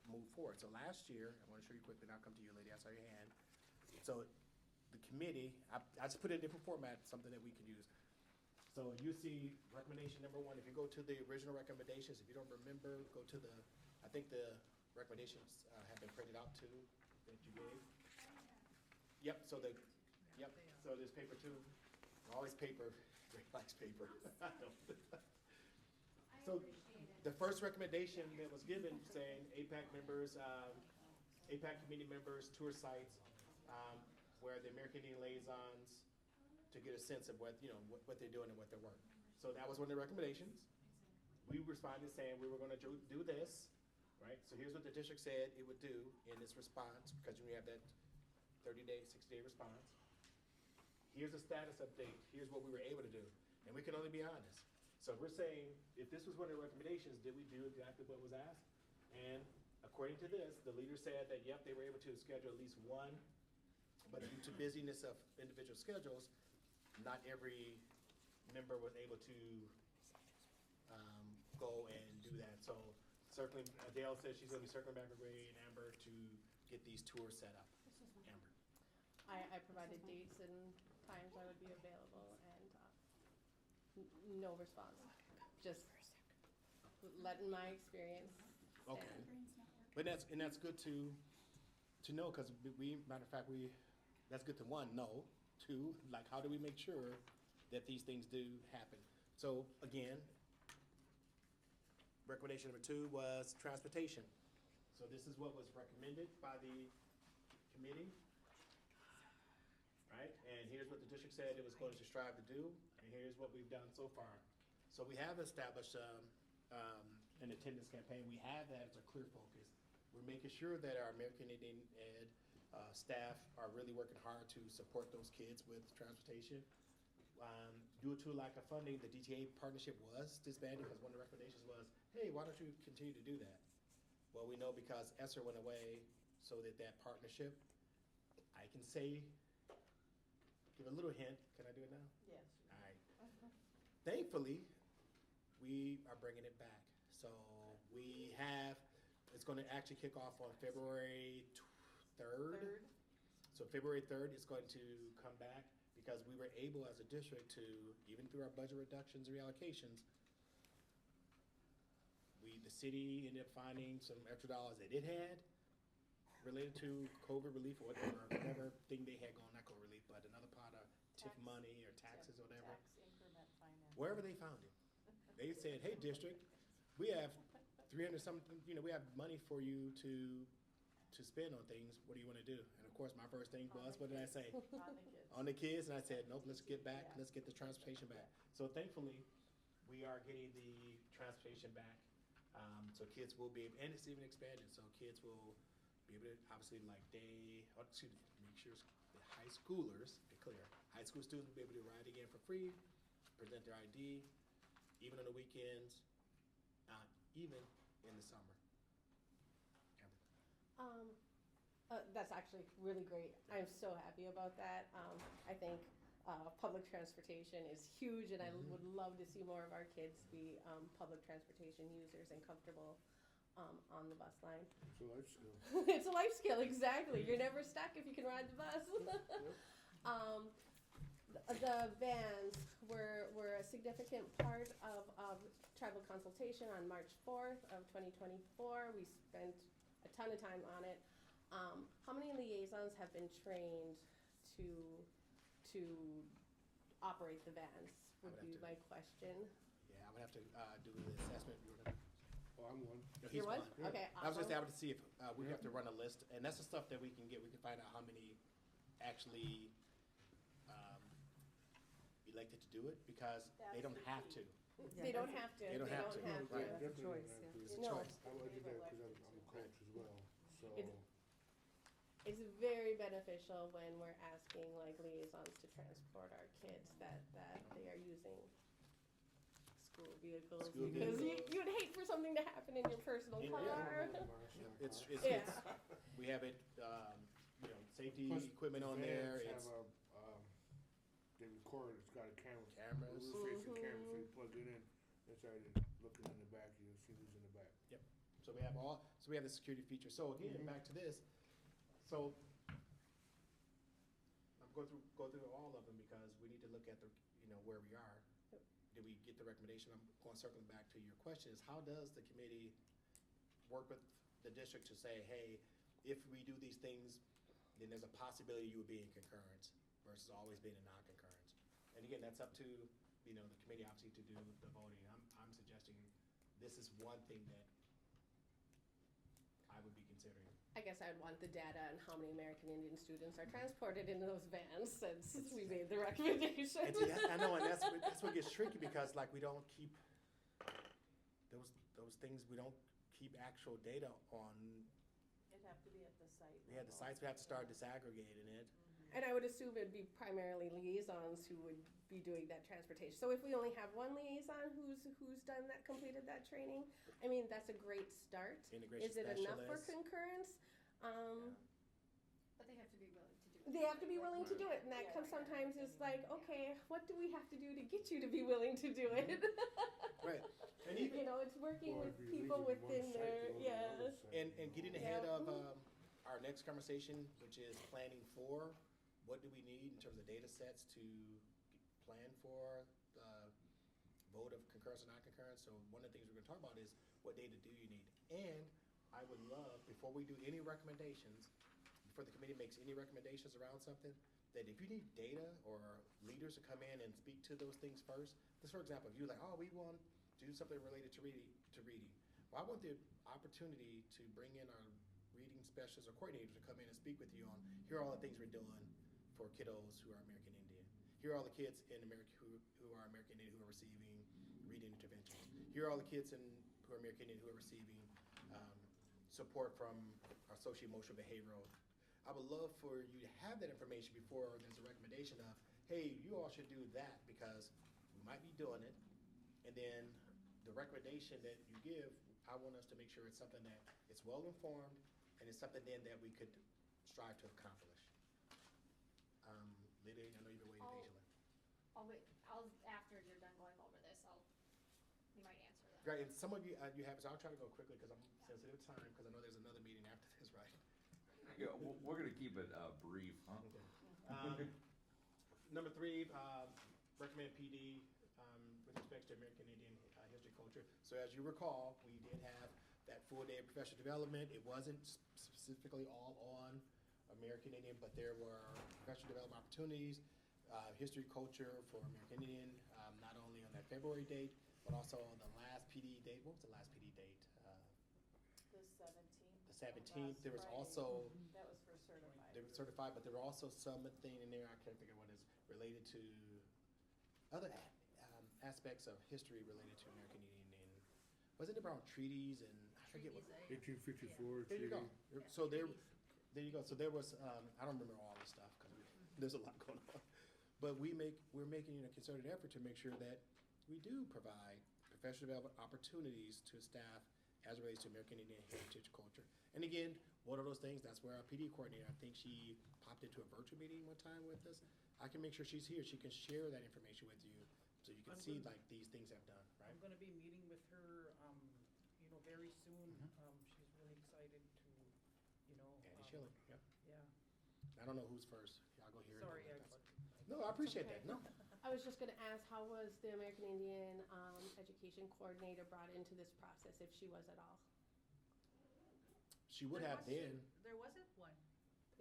moved forward? So last year, I want to show you quickly, and I'll come to you, lady, I saw your hand. So the committee, I just put it in a different format, something that we can use. So you see recommendation number 1, if you go to the original recommendations, if you don't remember, go to I think the recommendations have been printed out too, that you gave. Yep, so there's paper 2. Always paper, Greg likes paper. So the first recommendation that was given saying AIPAC members, AIPAC committee members tour sites where the American Indian liaisons to get a sense of what they're doing and what their work. So that was one of the recommendations. We responded saying we were going to do this, right? So here's what the district said it would do in its response, because we have that 30-day, 60-day response. Here's a status update. Here's what we were able to do. And we can only be honest. So if we're saying, if this was one of the recommendations, did we do exactly what was asked? And according to this, the leader said that, yep, they were able to schedule at least one, but due to busyness of individual schedules, not every member was able to go and do that. So circling, Adele says she's gonna be circling back with Ray and Amber to get these tours set up. Amber. I provided dates and times I would be available, and no response. Just letting my experience stand. Okay. But that's good to know, because matter of fact, that's good to 1, know. 2, like, how do we make sure that these things do happen? So again, recommendation number 2 was transportation. So this is what was recommended by the committee, right? And here's what the district said it was going to strive to do, and here's what we've done so far. So we have established an attendance campaign. We have that as a clear focus. We're making sure that our American Indian Ed staff are really working hard to support those kids with transportation. Due to lack of funding, the DTA partnership was disbanded because one of the recommendations was, hey, why don't you continue to do that? Well, we know because ESSER went away, so that partnership, I can say, give a little hint. Can I do it now? Yes. All right. Thankfully, we are bringing it back. So it's going to actually kick off on February 3rd. So February 3rd is going to come back, because we were able as a district to, even through our budget reductions and reallocations, the city ended up finding some extra dollars that it had related to COVID relief or whatever thing they had going, not COVID relief, but another pot of TIF money or taxes or whatever. Tax increment finance. Wherever they found it. They said, hey, district, we have 300 something, we have money for you to spend on things. What do you want to do? And of course, my first thing was, what did I say? On the kids. And I said, nope, let's get back. Let's get the transportation back. So thankfully, we are getting the transportation back. So kids will be able, and it's even expanded. So kids will be able to, obviously, make sure the high schoolers, be clear, high school students will be able to ride again for free, present their ID, even on the weekends, even in the summer. That's actually really great. I'm so happy about that. I think public transportation is huge, and I would love to see more of our kids be public transportation users and comfortable on the bus line. It's a life skill. It's a life skill, exactly. You're never stuck if you can ride the bus. The vans were a significant part of tribal consultation on March 4th of 2024. We spent a ton of time on it. How many liaisons have been trained to operate the vans, would I would be have to- my question. Yeah, I would have to do the assessment. You were gonna- Oh, I'm one. No, he's You're one? one. Okay, I was just awesome. able to see if we have to run a list, and that's the stuff that we can get. We can find out how many actually elected to do it because they don't have to. They don't have to. They don't have to. have Right. to. Definitely choice, don't have yeah. to. It's a No. choice. I would do that because I'm a coach as well, so. It's very beneficial when we're asking like liaisons to transport our kids that they are using school vehicles. School Because vehicles. you'd hate for something to happen in your personal Yeah. car. It's Yeah. we have it, safety Plus, equipment on there. vans It's have they record, it's got a camera. Cameras. Rear-facing camera, so you plug it in, it's already looking in the back, you'll see who's in the back. so we have the security feature. So again, back to this. So I'm go through all of them because we need to look at where we are. Did we get the recommendation? I'm going circling back to your question is how does the committee work with the district to say, hey, if we do these things, then there's a possibility you would be in concurrence versus always being in non-concurrence. And again, that's up to, the committee obviously to do the voting. I'm suggesting this is one thing that I would be considering. I guess I'd want the data on how many American Indian students are transported in those vans since we made the recommendation. And see, I know, and that's what gets tricky because like we don't keep those things, we don't keep actual data on. It'd have to be at the site. We had the sites, we have to start disaggregating it. And I would assume it'd be primarily liaisons who would be doing that transportation. So if we only have one liaison who's completed that training, I mean, that's a great start. Integration Is it enough for specialist. concurrence? But they have to be willing to do it. They have to be willing to do it, and that comes sometimes is like, okay, what do we have to do to get you to be willing to do it? Right. And even, It's working Or with if you're people leaving one within site their, to go to another site. and getting ahead of our next conversation, which is planning for, what do we need in terms of data sets to plan for the vote of concurrence or non-concurrence? So one of the things we're gonna talk about is what data do you need? And I would love, before we do any recommendations, before the committee makes any recommendations around something, that if you need data or leaders to come in and speak to those things first, this, for example, if you're like, oh, we want to do something related to reading. Well, I want the opportunity to bring in our reading specialists or coordinators to come in and speak with you on, here are all the things we're doing for kiddos who are American Indian. Here are all the kids in America who are American Indian who are receiving reading interventions. Here are all the kids who are American Indian who are receiving support from our social-emotional behavioral. I would love for you to have that information before there's a recommendation of, hey, you all should do that because we might be doing it. And then the recommendation that you give, I want us to make sure it's something that it's well-informed and it's something then that we could strive to accomplish. Lydia, I know you've been waiting patiently. After you're done going over this, you might answer them. Right, and some of you have, so I'll try to go quickly because I'm sensitive to time because I know there's another meeting after this, right? Yeah, we're gonna keep it brief, huh? Okay. Number 3, recommend PD with respect to American Indian history culture. So as you recall, we did have that full day of professional development. It wasn't specifically all on American Indian, but there were professional development opportunities, history culture for American Indian, not only on that February date, but also on the last PD date. What was the last PD date? The 17th. The 17th. There was also. That was for certified. They were certified, but there were also something in there, I can't think of what is related to other aspects of history related to American Indian. And wasn't it around treaties and I forget what. 1854. There you go. treaty. So there you go. So there was, I don't remember all this stuff because there's a lot going on. But we're making a concerted effort to make sure that we do provide professional development opportunities to staff as it relates to American Indian heritage culture. And again, one of those things, that's where our PD coordinator, I think she popped into a virtual meeting one time with us. I can make sure she's here. She can share that information with you so you can see like these things I've done, right? I'm gonna be meeting with her, very soon. She's really excited to, Andy Schilling, yep. Yeah, I don't know who's first. I'll go here. sorry, No, I appreciate that. No. I was just gonna ask, how was the American Indian education coordinator brought into this process, if she was at all? she would have been. There wasn't one.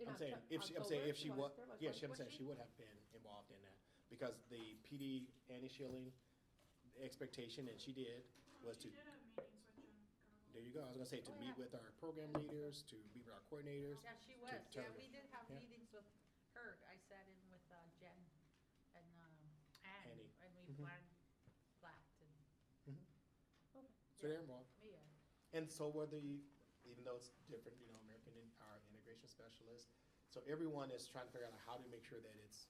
In I'm saying, October, if she was, there was yeah, one. I'm saying she would have been involved in that. Because the PD, Annie Schilling, the expectation, and she did, was to, She did have meetings with Jennifer. there you go, I was gonna say, to Oh, meet yeah. with our program leaders, to meet with our coordinators. Yeah, she was. tell Yeah, her. we did have Yeah. meetings with her. I sat in with Jen and Anne, Annie. and we Mhm. planned that and So they're involved. Mia. And so were even though it's different, you know, our integration specialist. So everyone is trying to figure out how to make sure that it's,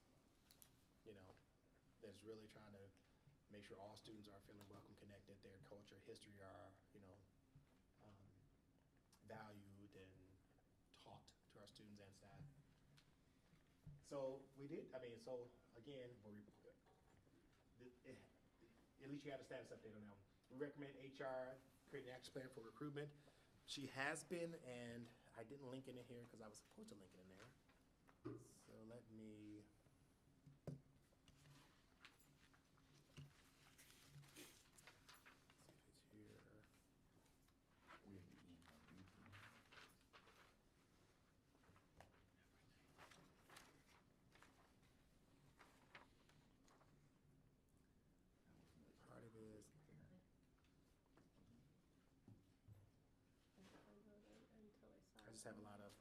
you know, that it's really trying to make sure all students are feeling welcome, connected, their culture, history are, you know, valued and taught to our students and staff. So we did, I mean, so again, at least you got a status update on that one. We recommend HR create an action plan for recruitment. She has been, and I didn't link it in here because I was supposed to link it in there. So let me. See if it's here. We have the email, Part of it is. I just have a lot of,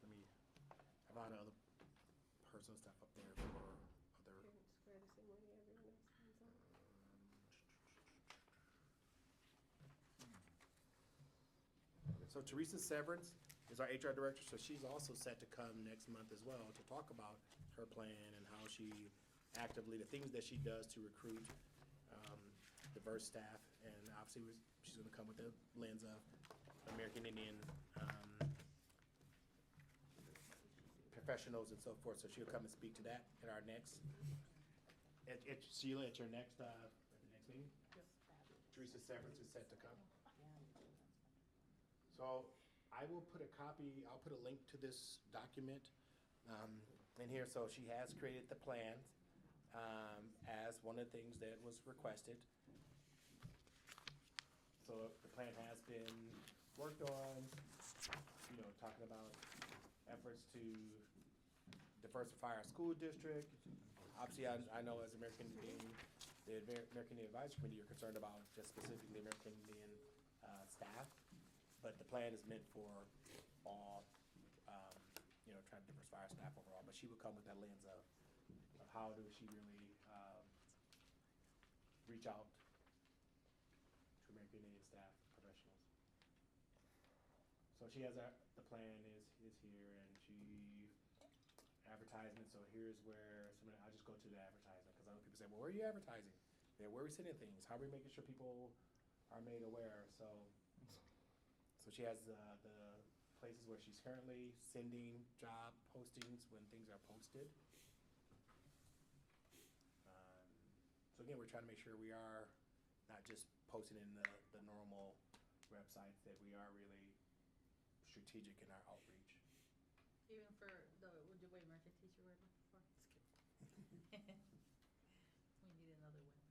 a lot of other personal stuff up there for other. Parents square the same way everyone else signs on. So Teresa Severance is our HR director, so she's also set to come next month as well to talk about her plan and how she actively, the things that she does to recruit diverse staff. And obviously, she's gonna come with the lens of American Indian professionals and so forth, so she'll come and speak to that at our next, Sheila, at your next, at the next meeting? Teresa Severance is set to come. So I will put I'll put a link to this document in here. So she has created the plan as one of the things that was requested. So the plan has been worked on, you know, talking about efforts to diversify our school district. Obviously, I know as American Indian, the American Indian Advisory Committee, you're concerned about just specifically American Indian staff. But the plan is meant for all, you know, trying to diversify our staff overall. But she would come with that lens of how do she really reach out to American Indian staff professionals. So she has the plan is here, and she advertisement. So here's where I'll just go to the advertisement because I know people say, well, where are you advertising? Yeah, where are we sending things? How are we making sure people are made aware? So she has the places where she's currently sending job postings when things are posted. So again, we're trying to make sure we are not just posting in the normal websites, that we are really strategic in our outreach. Even for the Ojibwe American teacher we're looking for. Just kidding. We need another one.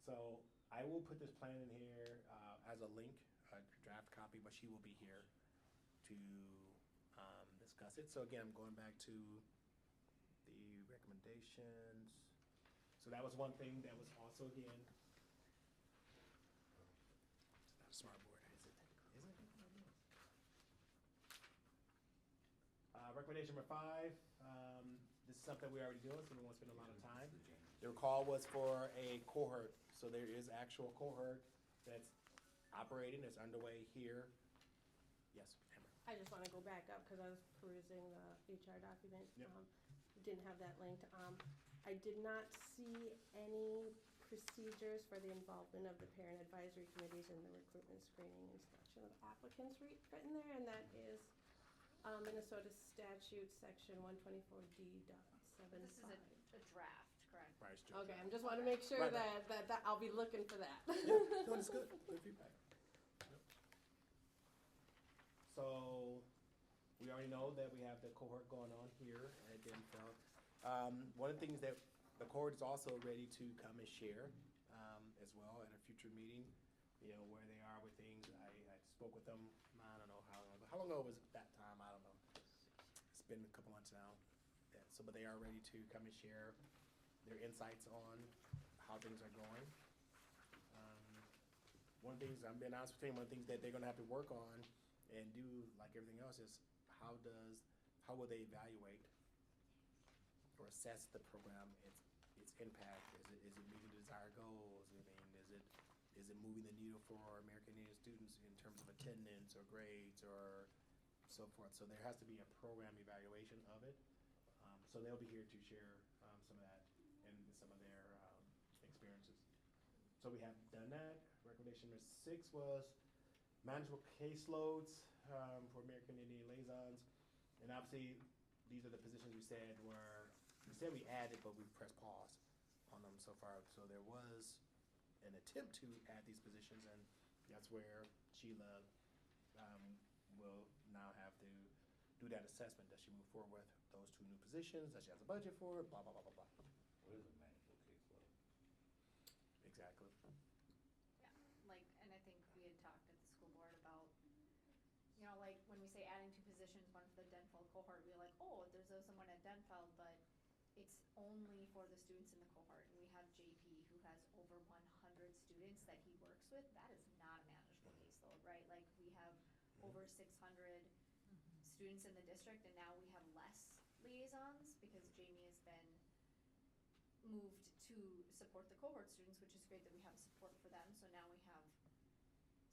So I will put this plan in here as a link, a draft copy, but she will be here to discuss it. So again, I'm going back to the recommendations. So that was one thing that was also, again, it's not a smart board, is it? Is it? Recommendation number 5, this is something we already doing, so we won't spend a lot of time. The call was for a cohort, so there is actual cohort that's operating, that's underway here. Yes, Amber. I just wanna go back up, cause I was perusing the HR document. Yep. Didn't have that linked. I did not see any procedures for the involvement of the parent advisory committees in the recruitment, screening, and selection of applicants written there, and that is Minnesota statute section 124D.75. This is a draft, correct? Right, it's Okay, I'm just wanna make sure Right. that I'll be looking for that. Yeah, no, it's good. Good feedback. Yep. So we already know that we have the cohort going on here at Denfeld. One of the things that the cohort is also ready to come and share as well at a future meeting, you know, where they are with things. I spoke with them, I don't know how how long ago was that time? I don't know. It's been a couple months now. Yeah, so, but they are ready to come and share their insights on how things are going. One of the things, I'm being honest with you, one of the things that they're gonna have to work on and do, like everything else, is how will they evaluate or assess the program, its impact? Is it meeting the desired goals? I mean, is it moving the needle for American Indian students in terms of attendance or grades or so forth? So there has to be a program evaluation of it. So they'll be here to share some of that and some of their experiences. So we have done that. Recommendation number 6 was manageable caseloads for American Indian liaisons. And obviously, these are the positions we said we added, but we pressed pause on them so far. So there was an attempt to add these positions, and that's where Sheila will now have to do that assessment. Does she move forward with those 2 new positions? Does she have a budget for it? Blah, blah, blah, blah, blah. What is a manageable caseload? Exactly. Yeah, like, and I think we had talked at the school board about, you know, like, when we say adding 2 positions, one for the Denfeld cohort, we're like, oh, there's someone at Denfeld, but it's only for the students in the cohort. And we have JP, who has over 100 students that he works with. That is not a manageable caseload, right? Like, we have over 600 students in the district, and now we have less liaisons because Jamie has been moved to support the cohort students, which is great that we have support for them. So now we have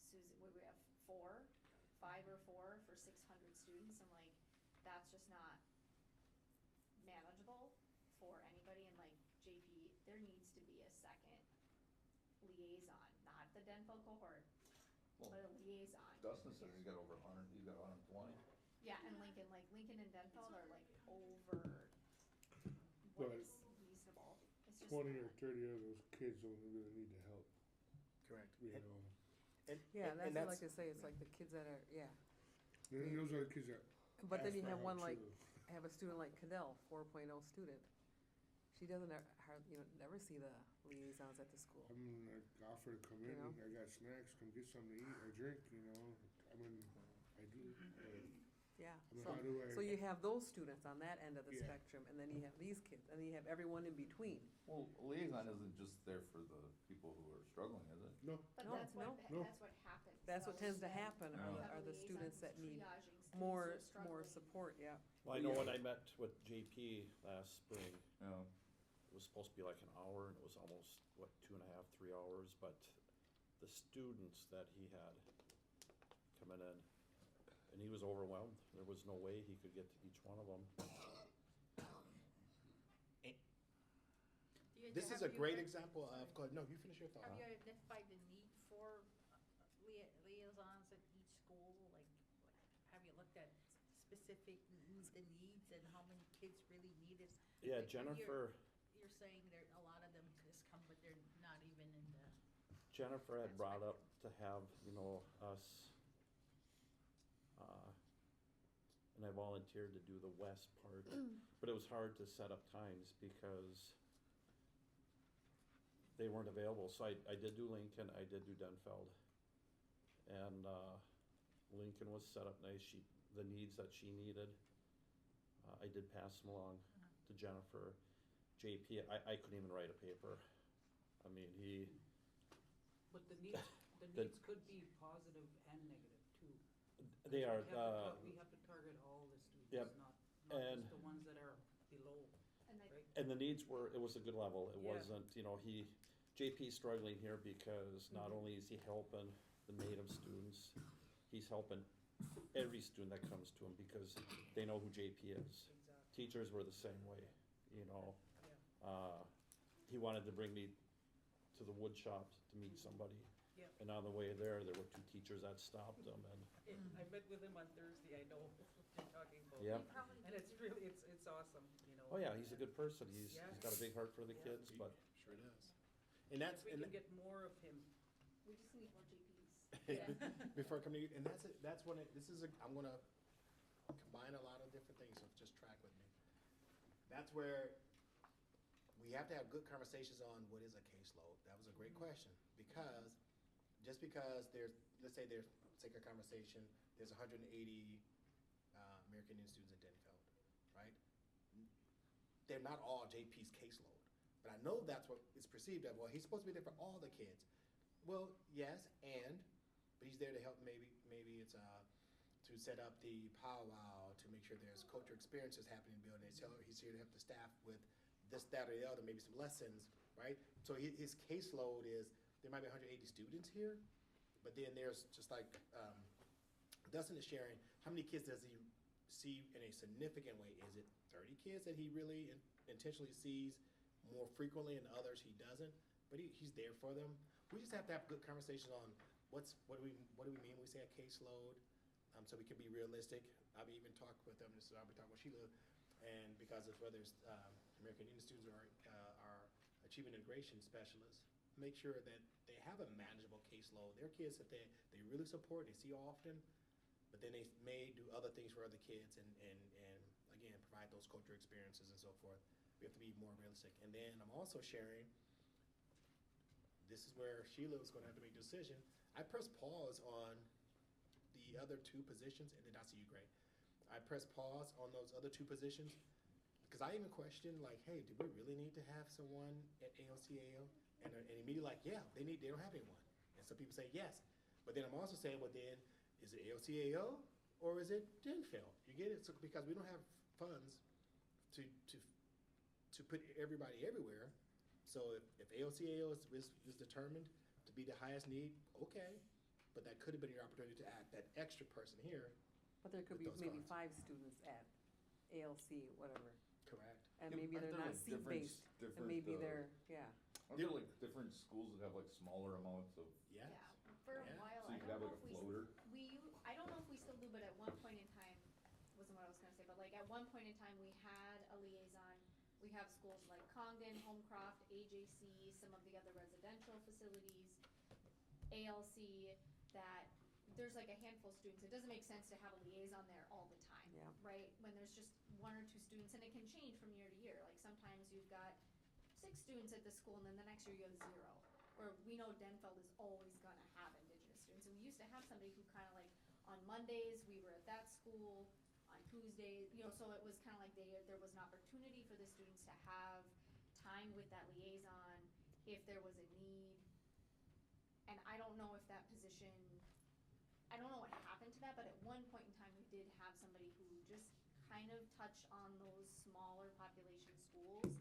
Susan, we have 5 or 4 for 600 students, and like, that's just not manageable for anybody. And like, JP, there needs to be a second liaison, not the Denfeld cohort, but a liaison. Dustin said he's got over 100, he's got 120. Yeah, and Lincoln and Denfeld are like over what But is reasonable. It's just 20 not. or 30 of those kids don't really need the help, Correct. you know. Yeah, and that's what I like to say, it's like the kids that are, yeah. And those are the kids that But then ask you for have help one like, too. I have a student like Cadell, 4.0 student. She doesn't never see the liaisons at the school. I mean, I offer to come in, You know? I got snacks, come get something to eat or drink, you know. I mean, I do, Yeah, I mean, so, how do I? so you have those students on that end of the Yeah. spectrum, and then you have these kids, and then you have everyone in between. Well, a liaison isn't just there for the people who are struggling, is it? No, But No, that's what, no. that's what happens. That's what though, tends is to that happen, we Yeah. have are the students that need triaging students who more are struggling. support, yeah. Well, I know when I met with JP last spring, Yeah. it was supposed to be like an hour, and it was almost, 2.5, 3 hours, but the students that he had coming in, and he was overwhelmed. There was no way he could get to each one of them. This is a great example of, no, you finish your thought. Have you identified the need for liaisons at each school? Like, have you looked at specific, the needs and how many kids really need it? Yeah, Like, Jennifer, You're saying there, a lot of them just come, but they're not even in the. Jennifer had brought up to have, us, and I volunteered to do the west part, but it was hard to set up times because they weren't available. So I did do Lincoln, I did do Denfeld. And, Lincoln was set up nice. The needs that she needed, I did pass them along to Jennifer. JP, I couldn't even write a paper. I mean, But the needs, The- could be positive and negative too. they are, We have to target all the Yep, students, not and- just the ones that are below, And I, right? and the needs it was a good level. It Yeah. wasn't, JP's struggling here because not only is he helping the native students, he's helping every student that comes to him because they know who JP is. Exactly, Teachers were the same way, yeah. He wanted to bring me to the wood shop to meet somebody. Yep. And on the way there were 2 teachers that stopped him, and I met with him on Thursday, I know what you're talking about. Yep. And it's really, it's awesome, oh yeah, he's a good person. He's Yeah. got a big heart for the Yeah. kids, but Sure does. And that's, If we can get more of him. we just need more JPs. before I come to you, and that's when I'm gonna combine a lot of different things, so just track with me. That's where we have to have good conversations on what is a caseload. That was a great question, because just because let's say there's sake of conversation, there's 180 American Indian students in Denfeld, right? They're not all JP's caseload, but I know that's what is perceived of. Well, he's supposed to be there for all the kids. Well, yes, but he's there to help. Maybe it's to set up the powwow, to make sure there's culture experiences happening in the building. He's here to help the staff with this, that, or the other, maybe some lessons, right? So his caseload is, there might be 180 students here, but then there's just like Dustin is sharing, how many kids does he see in a significant way? Is it 30 kids that he really intentionally sees more frequently, and others he doesn't? But he's there for them. We just have to have good conversations on what do we mean when we say a caseload, so we can be realistic. I've even talked with them. I'll be talking with Sheila, and because of whether it's American Indian students or our achievement integration specialists, make sure that they have a manageable caseload. They're kids that they really support, they see often, but then they may do other things for other kids and again, provide those culture experiences and so forth. We have to be more realistic. And then I'm also sharing, this is where Sheila was going to have to make a decision. I pressed pause on the other two positions in the .cu grade. I pressed pause on those other two positions because I even questioned, like, hey, do we really need to have someone at ALCAO? And immediately like, yeah, they don't have anyone. And some people say yes. But then I'm also saying, well then, is it ALCAO or is it Denfeld? You get it? So, because we don't have funds to put everybody everywhere. So if ALCAO is determined to be the highest need, okay. But that could have been your opportunity to add that extra person here. But there could with be those maybe funds. 5 students at ALC, whatever. Correct. And Yeah, maybe aren't they're there, not like, seat-based. And different, maybe uh, they're, yeah. Aren't there like different schools that have like smaller amounts of, Yeah. For a Yeah. while, so I you could don't have know like if a floater? I don't know if we still do, but at one point in time, wasn't what I was gonna say, but like at one point in time, we had a liaison. We have schools like Congdon, Homecroft, AJC, some of the other residential facilities, ALC, that there's like a handful of students. It doesn't make sense to have a liaison there all the time, Yeah. right? When there's just 1 or 2 students, and it can change from year to year. Like sometimes you've got 6 students at the school, and then the next year you have 0. Or we know Denfeld is always gonna have Indigenous students, and we used to have somebody who kind of like, on Mondays, we were at that school, on Tuesdays, so it was kind of like there was an opportunity for the students to have time with that liaison if there was a need. And I don't know if that position, I don't know what happened to that, but at one point in time, we did have somebody who just kind of touched on those smaller population schools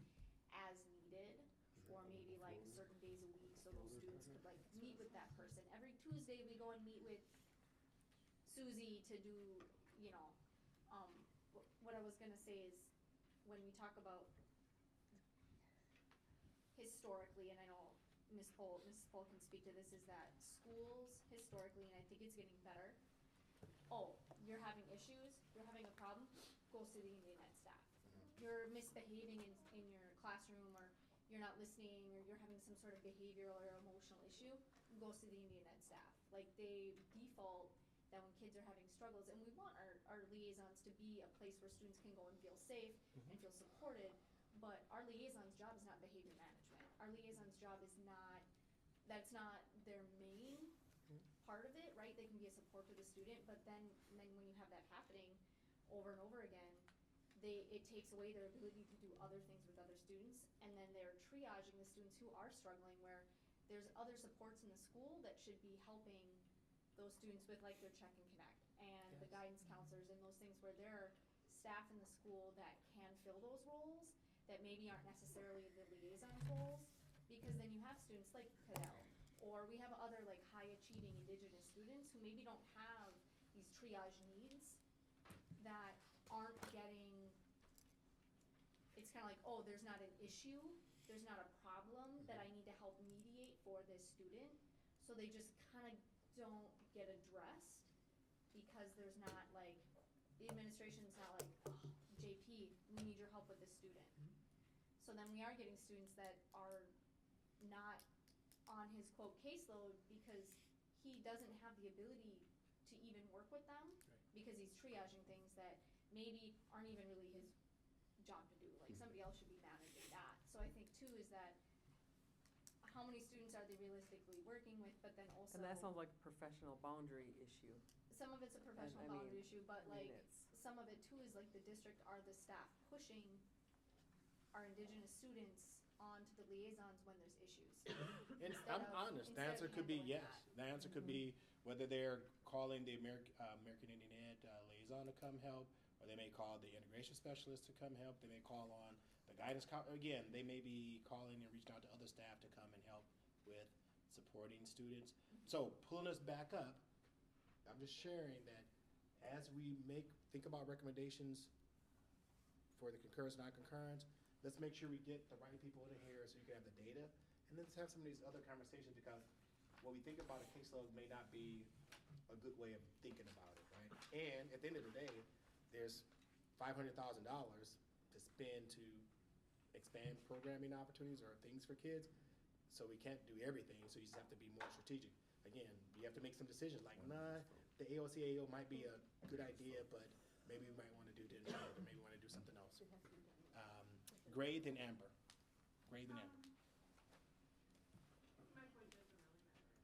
as needed, or maybe like certain days a week, so those students could like meet with that person. Every Tuesday, we go and meet with Susie to do, what I was gonna say is, when we talk about historically, and I know Ms. Pohl can speak to this, is that schools historically, and I think it's getting better, you're having issues, you're having a problem, go see the Indian Ed staff. You're misbehaving in your classroom, or you're not listening, or you're having some sort of behavioral or emotional issue, go see the Indian Ed staff. Like, they default that when kids are having struggles, and we want our liaisons to be a place where students can go and feel safe and feel supported, but our liaison's job is not behavior management. Our liaison's job is not, that's not their main part of it, right? They can be a support to the student, but then when you have that happening over and over again, it takes away their ability to do other things with other students, and then they're triaging the students who are struggling, where there's other supports in the school that should be helping those students with like their check and connect and the guidance counselors and those things, where there are staff in the school that can fill those roles that maybe aren't necessarily the liaison's roles, because then you have students like Cadell, or we have other like high achieving Indigenous students who maybe don't have these triage needs, that aren't getting, it's kind of like, there's not an issue, there's not a problem that I need to help mediate for this student, so they just kind of don't get addressed because there's not like, the administration's not like, JP, we need your help with this student. So then we are getting students that are not on his quote caseload because he doesn't have the ability to even work with them, because he's triaging things that maybe aren't even really his job to do. Like somebody else should be managing that. So I think too is that, how many students are they realistically working with, but then also. And that sounds like a professional boundary issue. Some of it's a professional I mean- boundary issue, but I mean, like, it's- some of it too is like the district are the staff pushing our Indigenous students onto the liaisons when there's issues. And Instead I'm of- honest, the instead answer of could be handling yes. that. The answer could be whether they're calling the American Indian Ed liaison to come help, or they may call the integration specialist to come help. They may call on the guidance again, they may be calling and reaching out to other staff to come and help with supporting students. So pulling us back up, I'm just sharing that as we think about recommendations for the concurrence, non-concurrence, let's make sure we get the right people in here so you can have the data. And let's have some of these other conversations, because what we think about a caseload may not be a good way of thinking about it, right? And at the end of the day, there's $500,000 to spend to expand programming opportunities or things for kids. So we can't do everything, so you just have to be more strategic. Again, you have to make some decisions like, nah, the AOCAO might be a good idea, but maybe we might want to do this, or maybe we want to do something else. Gray then Amber. Gray then Amber. My point doesn't really matter at this point.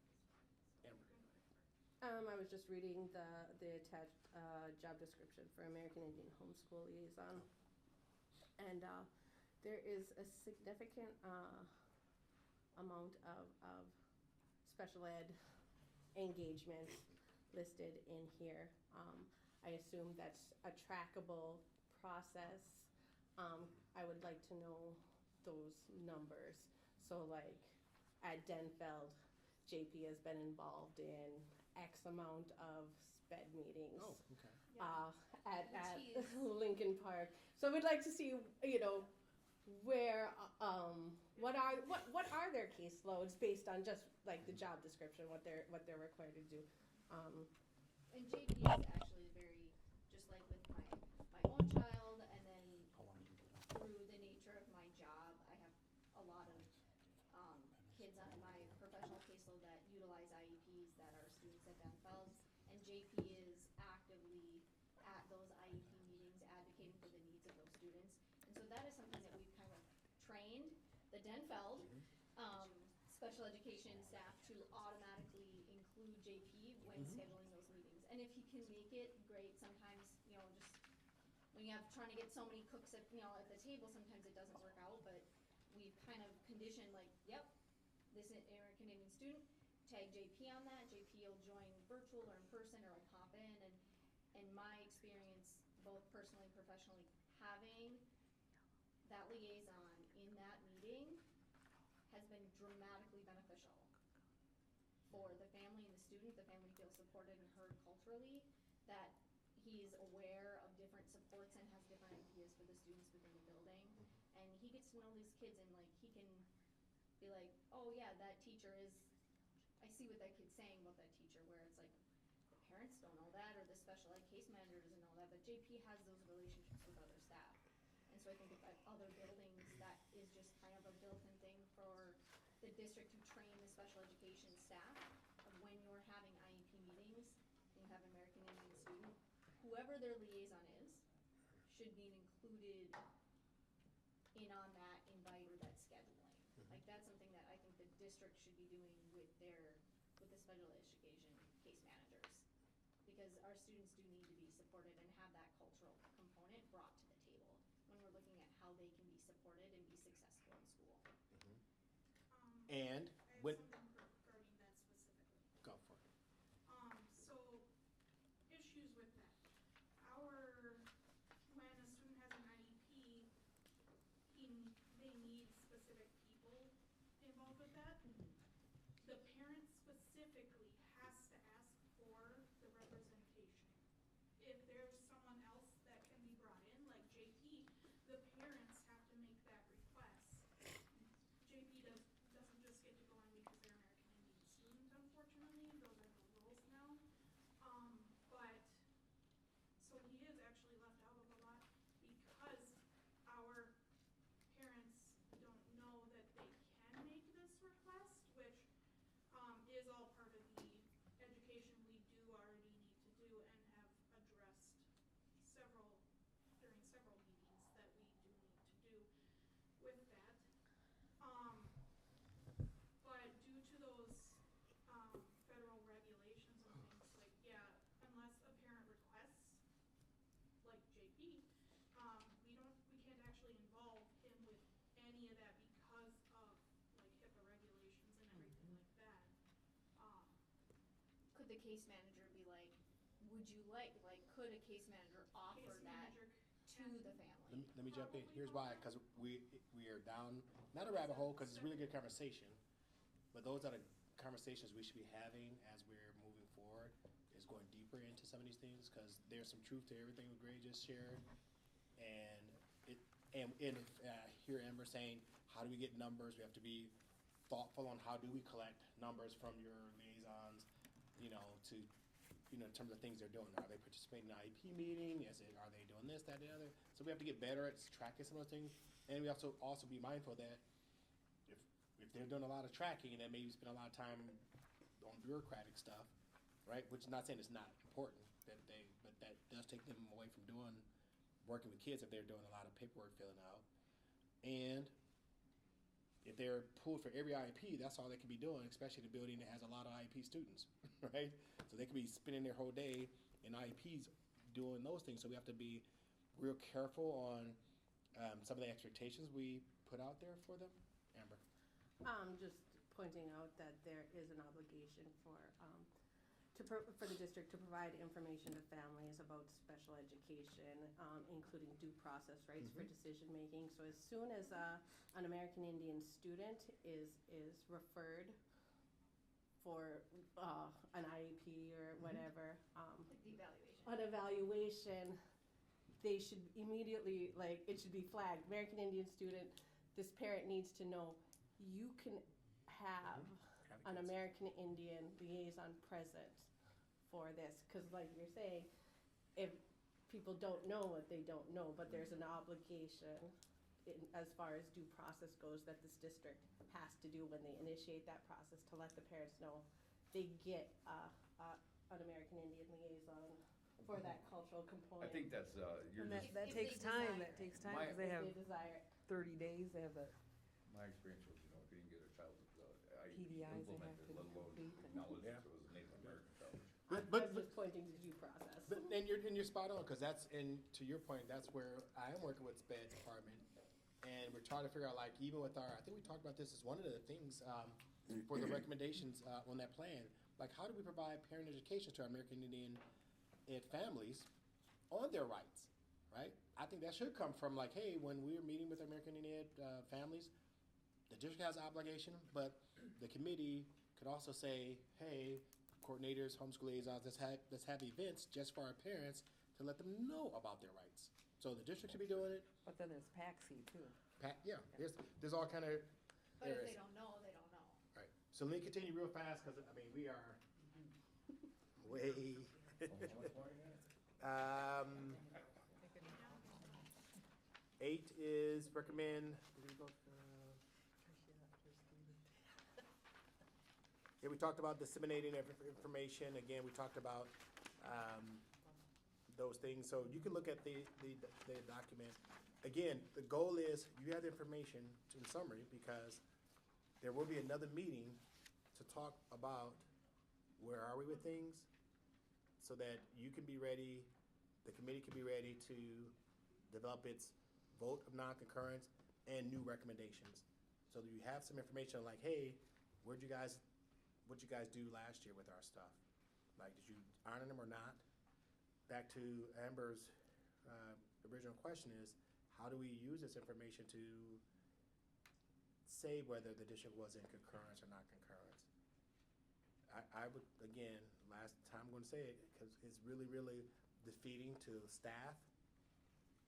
So Amber. you can go ahead first. I was just reading the attached job description for American Indian Homeschool Liaison. And there is a significant amount of special ed engagement listed in here. I assume that's a trackable process. I would like to know those numbers. So like at Denfeld, JP has been involved in X amount of SPED meetings. Oh, okay. At Jeez. Lincoln Park. So we'd like to see, where, what are their caseloads based on just like the job description, what they're required to do. And JP is actually very, just like with my own child, and then through the nature of my job, I have a lot of kids on my professional caseload that utilize IEPs that are students at Denfeld, and JP is actively at those IEP meetings advocating for the needs of those students. And so that is something that we've kind of trained the Denfeld special education staff to automatically include JP when scheduling those meetings. And if he can make it, great. Sometimes, just when you have trying to get so many cooks at the table, sometimes it doesn't work out, but we've kind of conditioned like, yep, this is American Indian student, tag JP on that. JP will join virtual or in person or will pop in. And my experience, both personally and professionally, having that liaison in that meeting has been dramatically beneficial for the family and the student. The family feels supported and heard culturally, that he's aware of different supports and has different ideas for the students within the building. And he gets to know these kids, and like he can be like, oh yeah, that teacher is, I see what that kid's saying about that teacher, where it's like the parents don't know that, or the special ed case manager doesn't know that, but JP has those relationships with other staff. And so I think at other buildings, that is just kind of a built-in thing for the district to train the special education staff of when you're having IEP meetings, and you have American Indian student, whoever their liaison is, should be included in on that invite or that scheduling. Like that's something that I think the district should be doing with the special education case managers. Because our students do need to be supported and have that cultural component brought to the table when we're looking at how they can be supported and be successful in school. And I have when, something regarding that specifically. go for it. So issues with that. When a student has an IEP, they need specific people involved with that. The parent specifically has to ask for the representation. If there's someone else that can be brought in, like JP, the parents have to make that request. JP doesn't just get to go the case manager be like, would you like, could a case manager offer Case that manager to the family? Let me jump in. Here's why, because we are down, not a rabbit hole, because it's a really good conversation, but those are the conversations we should be having as we're moving forward, is going deeper into some of these things, because there's some truth to everything that Gray just shared. And if hear Amber saying, how do we get numbers? We have to be thoughtful on how do we collect numbers from your liaisons, to, in terms of things they're doing. Are they participating in an IEP meeting? Are they doing this, that, and the other? So we have to get better at tracking some of those things. And we have to also be mindful that if they're doing a lot of tracking and then maybe spend a lot of time on bureaucratic stuff, right? Which is not saying it's not important, but that does take them away from working with kids if they're doing a lot of paperwork filling out. And if they're pulled for every IEP, that's all they can be doing, especially in a building that has a lot of IEP students, right? So they could be spending their whole day in IEPs doing those things. So we have to be real careful on some of the expectations we put out there for them. Amber? Just pointing out that there is an obligation for the district to provide information to families about special education, including due process rights for decision making. So as soon as an American Indian student is referred for an IEP or whatever, Like the evaluation. an evaluation, they should immediately, it should be flagged. American Indian student, this parent needs to know you can have an American Indian liaison present for this, because like you're saying, if people don't know what they don't know, but there's an obligation as far as due process goes that this district has to do when they initiate that process to let the parents know they get an American Indian liaison for that cultural component. I think that's, you're And just, that If takes they time, desire that it. takes time, My- because they If have they desire it. 30 days, they have the my experience was, if you didn't get a child, IEP PDIs they have implemented, to let alone complete and- acknowledged Yeah. if it was a Native American child. I'm just pointing to due process. And you're spot on, because to your point, that's where I am working with SPED department, and we're trying to figure out, even with I think we talked about this as one of the things for the recommendations on that plan, how do we provide parent education to our American Indian Ed families on their rights, right? I think that should come from hey, when we're meeting with American Indian Ed families, the district has an obligation, but the committee could also say, hey, coordinators, homeschool liaisons, let's have events just for our parents to let them know about their rights. So the district should be doing it. but then there's PAXI too. Yeah, there's all kind of But if areas. they don't know, they don't know. Right. So let me continue real fast, because we are way. How much more you got? 8 is recommend. Yeah, we talked about disseminating information. Again, we talked about those things. So you can look at the document. Again, the goal is you have the information in summary, because there will be another meeting to talk about where are we with things, so that you can be ready, the committee can be ready to develop its vote of non-concurrence and new recommendations. So that you have some information hey, what'd you guys do last year with our stuff? Did you honor them or not? Back to Amber's original question is, how do we use this information to say whether the district was in concurrence or not concurrence? I would, again, last time I'm going to say it, because it's really, really defeating to staff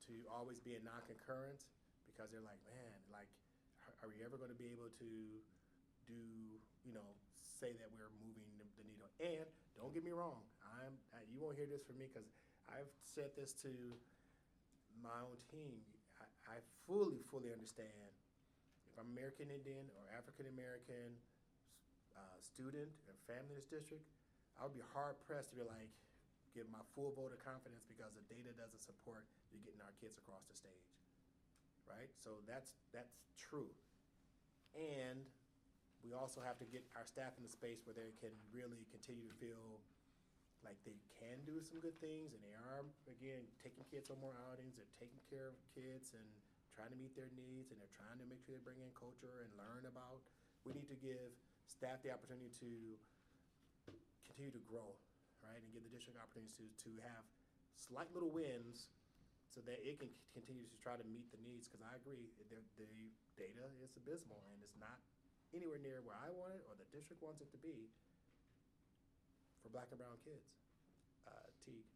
to always be in non-concurrence, because they're like, man, are we ever going to be able to do, say that we're moving the needle? And don't get me wrong, you won't hear this from me, because I've said this to my own team. I fully understand if I'm American Indian or African American student or family in this district, I would be hard pressed to be give my full vote of confidence, because the data doesn't support you getting our kids across the stage, right? So that's true. And we also have to get our staff in the space where they can really continue to feel like they can do some good things, and they are, again, taking kids on more outings, they're taking care of kids and trying to meet their needs, and they're trying to make sure they bring in culture and learn about. We need to give staff the opportunity to continue to grow, right? And give the district opportunities to have slight little wins so that it can continue to try to meet the needs. Because I agree, the data is abysmal and it's not anywhere near where I want it or the district wants it to be for black and brown kids. Teague.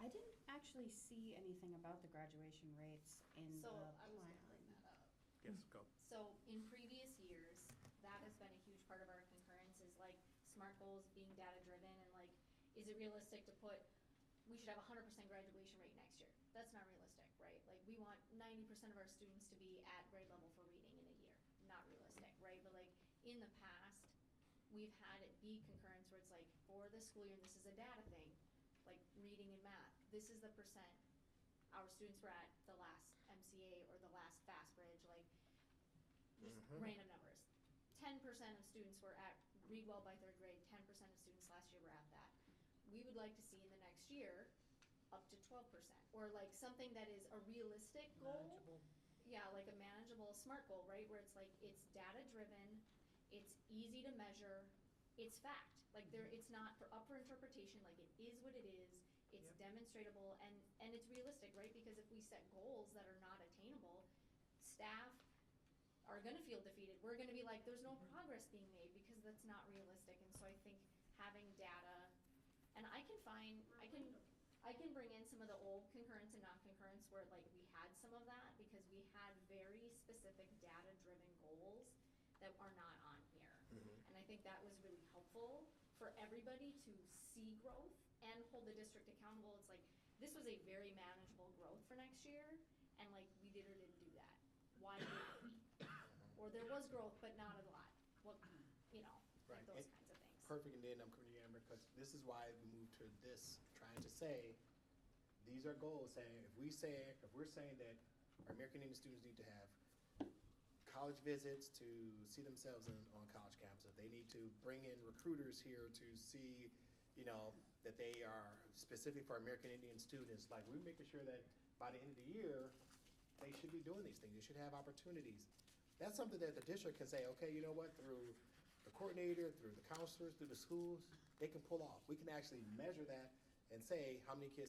I didn't actually see anything about the graduation rates in the So plan. I was gonna bring that up. Yes, go. So in previous years, that has been a huge part of our concurrence is like SMART goals being data driven and like, is it realistic to put, we should have 100% graduation rate next year? That's not realistic, right? Like we want 90% of our students to be at grade level for reading in a year. Not realistic, right? But like in the past, we've had it be concurrence where it's like for the school year, and this is a data thing, like reading and math, this is the percent our students were at the last MCA or the last Fast Bridge, like just random numbers. 10% of students were at read well by third grade, 10% of students last year were at that. We would like to see in the next year up to 12%, or like something that is a realistic goal. Manageable. Yeah, like a manageable SMART goal, right? Where it's like, it's data driven, it's easy to measure, it's fact. Like it's not up for interpretation, like it is what it is, it's demonstratable, and it's realistic, right? Because if we set goals that are not attainable, staff are gonna feel defeated. We're gonna be like, there's no progress being made because that's not realistic. And so I think having data, and I can bring in some of the old concurrence and non-concurrence where like we had some of that because we had very specific data-driven goals that are not on here. And I think that was really helpful for everybody to see growth and hold the district accountable. It's like, this was a very manageable growth for next year, and like we did or didn't do that. Why didn't we? Or there was growth, but not a lot. What, like Right. those kinds of things. Perfect, and then I'm coming to you, Amber, because this is why we moved to this, trying to say, these are goals, saying, if we're saying that our American Indian students need to have college visits to see themselves on college campuses, they need to bring in recruiters here to see, that they are specific for American Indian students, like, we're making sure that by the end of the year, they should be doing these things, they should have opportunities. That's something that the district can say, okay, you know what, through the coordinator, through the counselors, through the schools, they can pull off. We can actually measure that and say how many kids